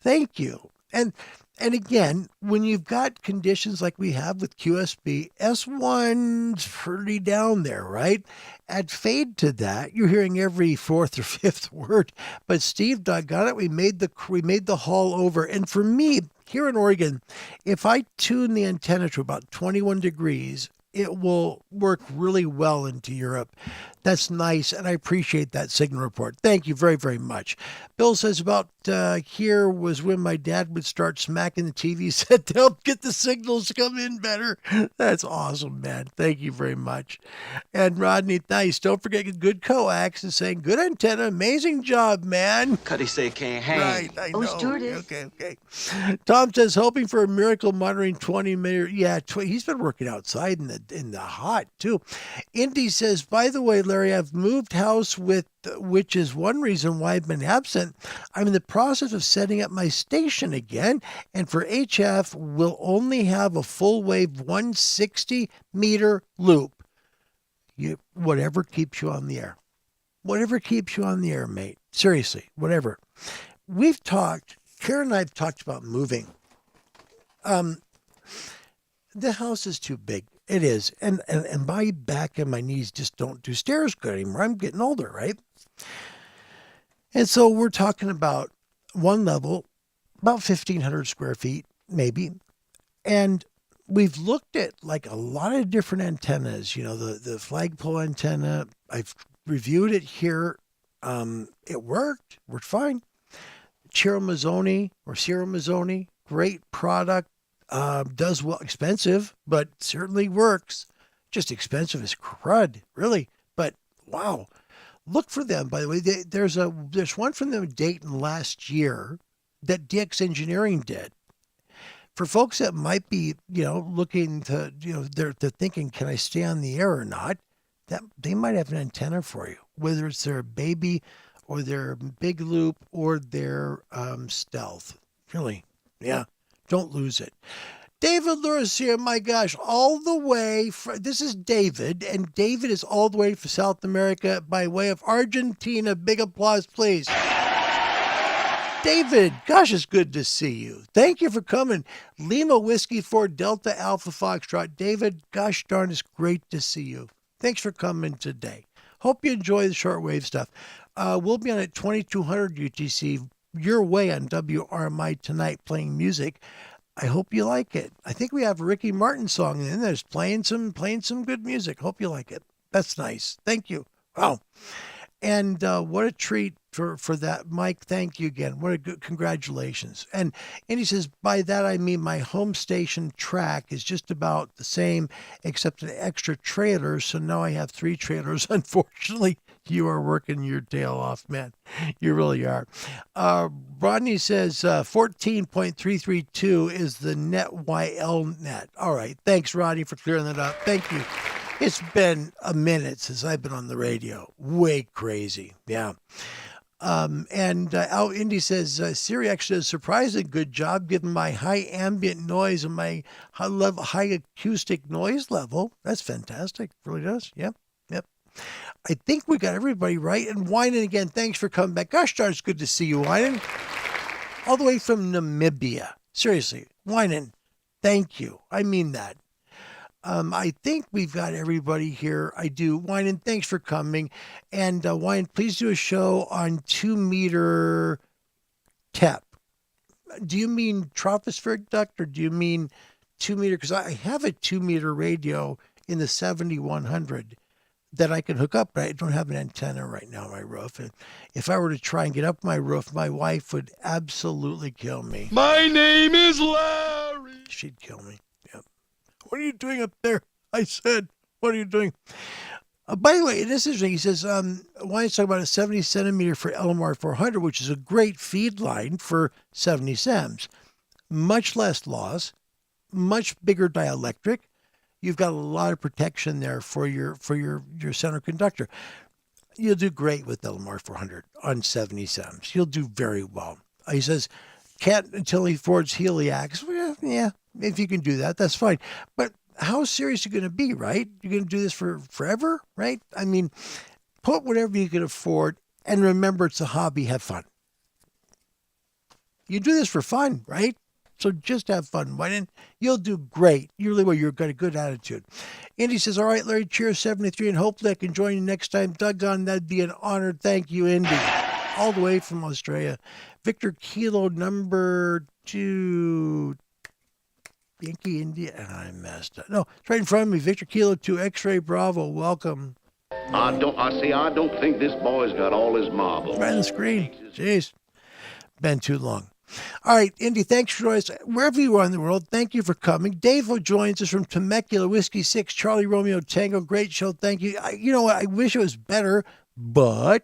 thank you. And again, when you've got conditions like we have with QSB, S1's pretty down there, right? Add fade to that, you're hearing every fourth or fifth word. But Steve, doggone it, we made the haul over. And for me, here in Oregon, if I tune the antenna to about 21 degrees, it will work really well into Europe. That's nice, and I appreciate that signal report. Thank you very, very much. Bill says about here was when my dad would start smacking the TV set to help get the signals to come in better. That's awesome, man. Thank you very much. And Rodney, nice. Don't forget good coax and saying, good antenna, amazing job, man. Cuddy say can't hang. Right, I know. Stewardess. Okay. Tom says, hoping for a miracle monitoring 20 minutes. Yeah, he's been working outside in the hot, too. Indy says, by the way, Larry, Larry. I've moved house which is one reason why I've been absent. I'm in the process of setting up my station again, and for HF, we'll only have a full wave 160 meter loop. Whatever keeps you on the air. Whatever keeps you on the air, mate. Seriously, whatever. Karen and I have talked about moving. The house is too big. It is. And my back and my knees just don't do stairs good anymore. I'm getting older, right? And so we're talking about one level, about 1,500 square feet, maybe. And we've looked at like a lot of different antennas, the flagpole antenna. I've reviewed it here. It worked fine. Ciro Mazzoni, great product. Does well, expensive, but certainly works. Just expensive as crud, really. But wow, look for them. By the way, there's one from them Dayton last year that DX Engineering did. For folks that might be, looking to, they're thinking, can I stay on the air or not? That they might have an antenna for you, whether it's their baby or their big loop or their stealth. Really, yeah. Don't lose it. David Lewis here, my gosh, all the way this is David, and David is all the way from South America by way of Argentina. Big applause, please. David, gosh, it's good to see you. Thank you for coming. Lima Whiskey 4 Delta Alpha Foxtrot. David, gosh darn, it's great to see you. Thanks for coming today. Hope you enjoy the shortwave stuff. We'll be on at 2200 UTC your way on WRMI tonight playing music. I hope you like it. I think we have a Ricky Martin song in there. Playing some good music. Hope you like it. That's nice. Thank you. Wow. And what a treat for that, Mike. Thank you again. What a good congratulations. And he says, by that I mean my home station track is just about the same, except an extra trailer. So now I have 3 trailers. Unfortunately, you are working your tail off, man. You really are. Rodney says 14.332 is the NetYL net. All right. Thanks, Rodney, for clearing that up. Thank you. It's been a minute since I've been on the radio. Way crazy. Yeah. Al Indy says, Siri actually does a surprisingly good job given my high ambient noise and my high acoustic noise level. That's fantastic. Really does. Yep. I think we got everybody right. And Winan, again, thanks for coming back. Gosh darn, it's good to see you, Winan. All the way from Namibia. Seriously, Winan, thank you. I mean that. I think we've got everybody here. I do. Winan, thanks for coming. And Winan, please do a show on 2 meter TEP. Do you mean tropospheric duct or do you mean 2 meter? Because I have a 2 meter radio in the 7100 that I can hook up, but I don't have an antenna right now on my roof. And if I were to try and get up my roof, my wife would absolutely kill me. My name is Larry. She'd kill me. Yep. What are you doing up there? I said, what are you doing? By the way, this is interesting. He says, why is talking about a 70 centimeter for LMR 400, which is a great feed line for 70 sems. Much less loss, much bigger dielectric. You've got a lot of protection there for your center conductor. You'll do great with LMR 400 on 70 sems. You'll do very well. He says, can't until he forwards heliacs. Well, yeah, if you can do that, that's fine. But how serious are you going to be, right? You're going to do this for forever, right? I mean, put whatever you can afford and remember it's a hobby, have fun. You do this for fun, right? So just have fun. Why didn't you'll do great? You really will. You've got a good attitude. Indy says, all right, Larry, cheers 73, and hopefully I can join you next time. Doggone, that'd be an honor. Thank you, Indy. All the way from Australia. Victor Kilo number 2. Yankee India. I messed up. No, it's right in front of me. Victor Kilo 2 X-Ray Bravo. Welcome. I don't think this boy's got all his marbles. Right on the screen. Jeez. Been too long. All right, Indy, thanks for joining us. Wherever you are in the world, thank you for coming. Dave joins us from Temecula, Whiskey 6, Charlie Romeo Tango. Great show. Thank you. You know what? I wish it was better, but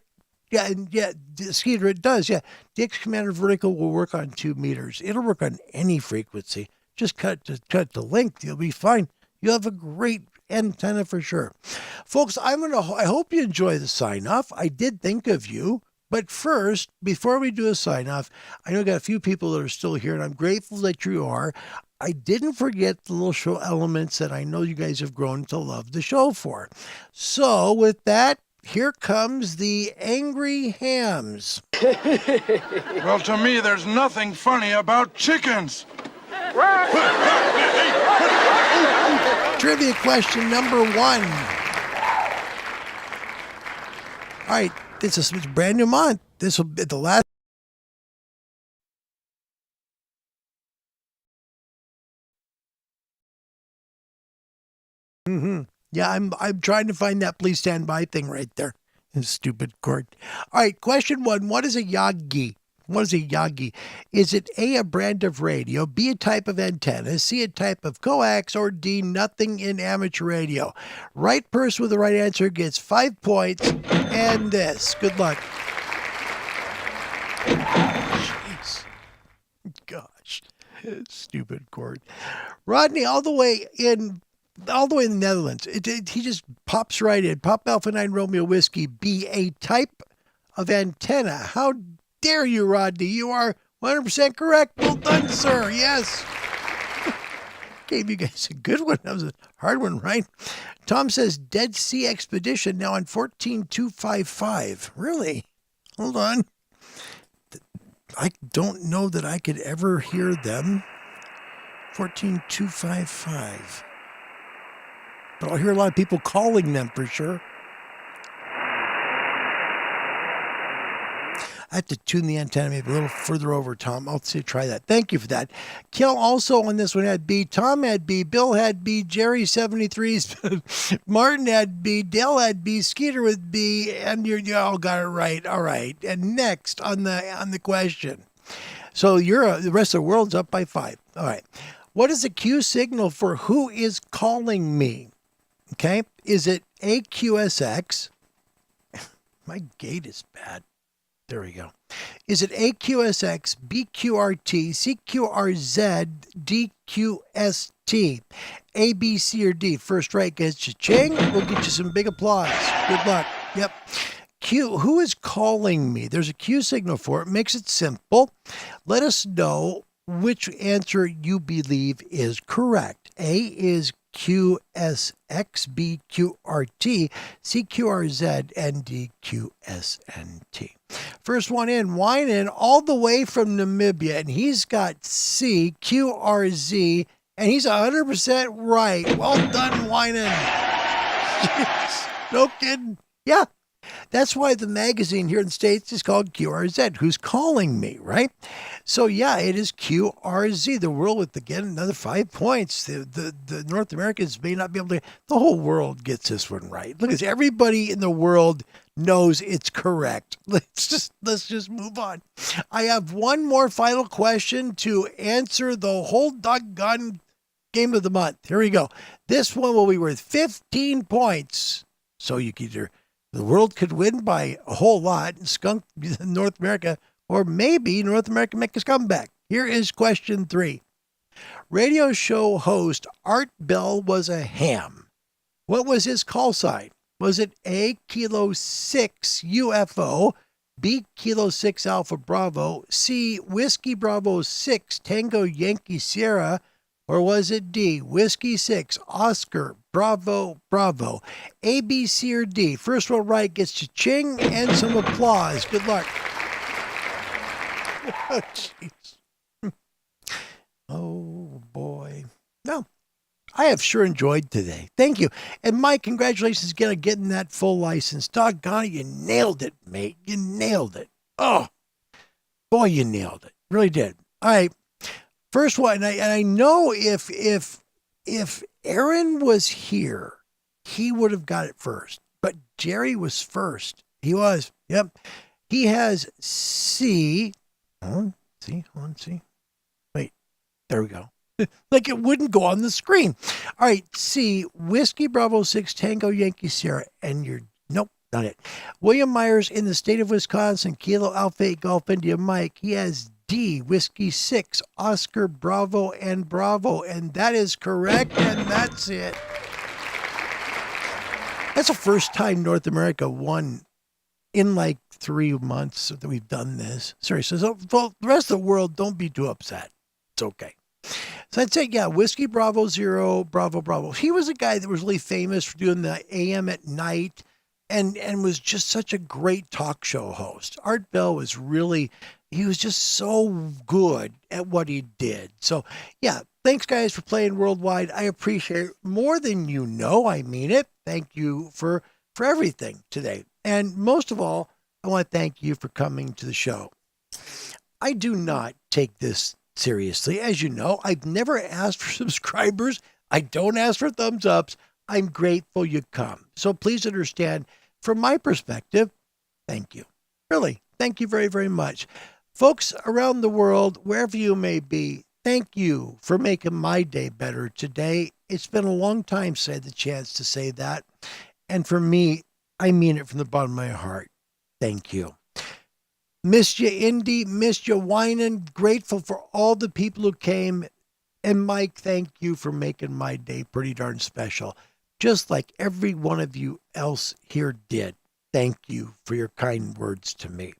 Skeeter, it does. Yeah. Dix Commander Vertical will work on 2 meters. It'll work on any frequency. Just cut the length. You'll be fine. You'll have a great antenna for sure. Folks, I hope you enjoy the sign-off. I did think of you. But first, before we do a sign-off, I know we got a few people that are still here, and I'm grateful that you are. I didn't forget the little show elements that I know you guys have grown to love the show for. So with that, here comes the Angry Hams. Well, to me, there's nothing funny about chickens. Trivia question number 1. All right, it's a brand new month. This will be the last. Yeah, I'm trying to find that please stand by thing right there. Stupid cord. All right, question 1. What is a Yagi? What is a Yagi? Is it A, a brand of radio, B, a type of antenna, C, a type of coax, or D, nothing in amateur radio? Right person with the right answer gets 5 points and this. Good luck. Jeez. Gosh. Stupid cord. Rodney, all the way in the Netherlands. He just pops right in. Pop Alpha 9 Romeo Whiskey, B, a type of antenna. How dare you, Rodney? You are 100% correct. Well done, sir. Yes. Gave you guys a good one. That was a hard one, right? Tom says Dead Sea Expedition now on 14255. Really? Hold on. I don't know that I could ever hear them. 14255. But I'll hear a lot of people calling them for sure. I have to tune the antenna maybe a little further over, Tom. I'll try that. Thank you for that. Kel also on this one had B. Tom had B. Bill had B. Jerry 73's. Martin had B. Dale had B. Skeeter with B. And you all got it right. All right. And next on the question. So the rest of the world's up by 5. All right. What is the Q signal for who is calling me? Okay. Is it AQSX? My gate is bad. There we go. Is it AQSX, BQRT, CQRZ, DQST, A, B, C, or D? First right gets you ching. We'll get you some big applause. Good luck. Yep. Q, who is calling me? There's a Q signal for it. Makes it simple. Let us know which answer you believe is correct. A is QSX, B, QRT, CQRZ, and DQSNT. First one in, Winan, all the way from Namibia, and he's got C, QRZ, and he's 100% right. Well done, Winan. No kidding. Yeah. That's why the magazine here in the States is called QRZ, Who's Calling Me, right? So, yeah, it is QRZ. The world with, again, another 5 points. The North Americans may not be able to. The whole world gets this one right. Look, everybody in the world knows it's correct. Let's just move on. I have one more final question to answer the whole doggone game of the month. Here we go. This one will be worth 15 points. So you can either... The world could win by a whole lot and skunk North America, or maybe North America make a comeback. Here is question 3. Radio show host Art Bell was a ham. What was his call sign? Was it A, Kilo 6 UFO, B, Kilo 6 Alpha Bravo, C, Whiskey Bravo 6 Tango Yankee Sierra, or was it D, Whiskey 6 Oscar Bravo Bravo? A, B, C, or D? First one right gets you ching and some applause. Good luck. Oh, jeez. Oh, boy. No, I have sure enjoyed today. Thank you. And Mike, congratulations again on getting that full license. Doggone it, you nailed it, mate. You nailed it. Oh, boy, you nailed it. Really did. All right. First one, and I know if Aaron was here, he would have got it first. But Jerry was first. He was. Yep. He has C. C. Wait. There we go. Like it wouldn't go on the screen. All right. C. Whiskey Bravo 6 Tango Yankee Sierra. And you're... Nope. Not it. William Myers in the state of Wisconsin. Kilo Alpha 8 Golf India Mike. He has D, Whiskey 6, Oscar, Bravo, and Bravo. And that is correct, and that's it. That's the first time North America won in like 3 months that we've done this. Seriously. So well, the rest of the world, don't be too upset. It's okay. So I'd say, yeah, Whiskey Bravo Zero, Bravo Bravo. He was a guy that was really famous for doing the AM at night and was just such a great talk show host. Art Bell was really, he was just so good at what he did. So, yeah, thanks, guys, for playing worldwide. I appreciate it more than you know. I mean it. Thank you for everything today. And most of all, I want to thank you for coming to the show. I do not take this seriously. As you know, I've never asked for subscribers. I don't ask for thumbs ups. I'm grateful you come. So please understand, from my perspective, thank you. Really, thank you very, very much. Folks around the world, wherever you may be, thank you for making my day better today. It's been a long time since I had the chance to say that. And for me, I mean it from the bottom of my heart. Thank you. Missed you, Indy. Missed you, Whining. Grateful for all the people who came. And Mike, thank you for making my day pretty darn special. Just like every one of you else here did. Thank you for your kind words to me.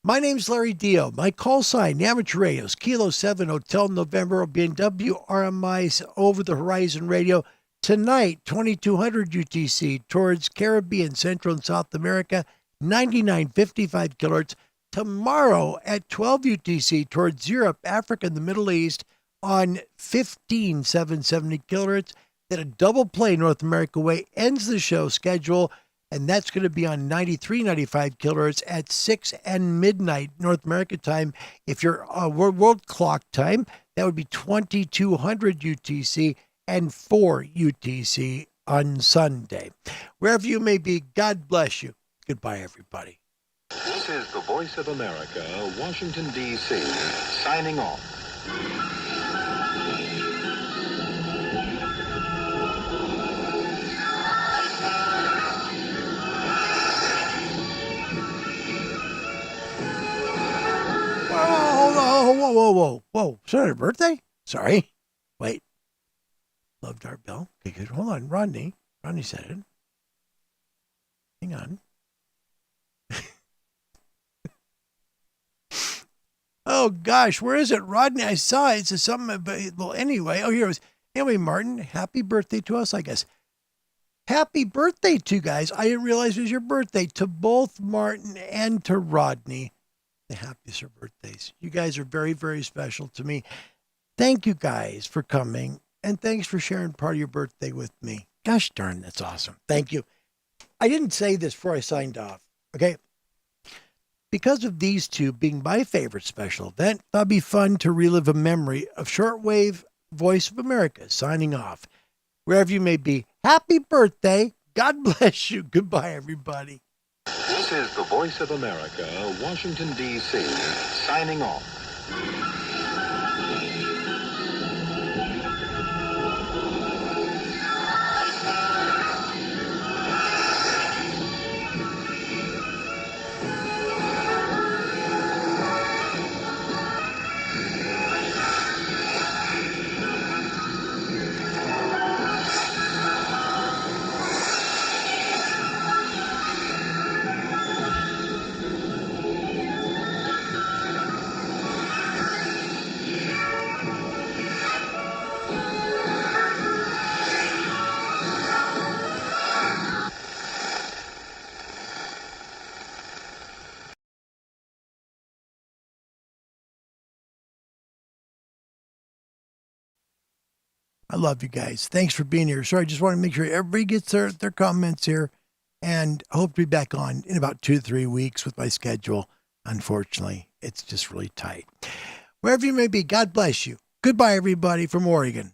My name's Larry Dio. My call sign, the Amateur Radio's Kilo 7 Hotel November will be in WRMI's Over the Horizon Radio tonight, 2200 UTC, towards Caribbean, Central and South America, 9955 kilohertz. Tomorrow at 12 UTC towards Europe, Africa, and the Middle East on 15770 kilohertz. Then a double play North America way ends the show schedule, and that's going to be on 9395 kilohertz at 6 and midnight North America time. If you're world clock time, that would be 2200 UTC and 4 UTC on Sunday. Wherever you may be, God bless you. Goodbye, everybody. This is the Voice of America, Washington, D.C., signing off. Whoa. Is that her birthday? Sorry. Wait. Loved our bell. Okay, good. Hold on. Rodney said it. Hang on. Oh, gosh. Where is it? Rodney, I saw it. It's something, but, well, anyway. Oh, here it was. Anyway, Martin, happy birthday to us, I guess. Happy birthday to you guys. I didn't realize it was your birthday. To both Martin and to Rodney. The happiest of birthdays. You guys are very, very special to me. Thank you guys for coming, and thanks for sharing part of your birthday with me. Gosh darn, that's awesome. Thank you. I didn't say this before I signed off, okay? Because of these two being my favorite special event, that'd be fun to relive a memory of Shortwave Voice of America signing off. Wherever you may be, happy birthday. God bless you. Goodbye, everybody. This is the Voice of America, Washington, D.C., signing off. I love you guys. Thanks for being here. Sorry, I just want to make sure everybody gets their comments here, and I hope to be back on in about 2 to 3 weeks with my schedule. Unfortunately, it's just really tight. Wherever you may be, God bless you. Goodbye, everybody from Oregon.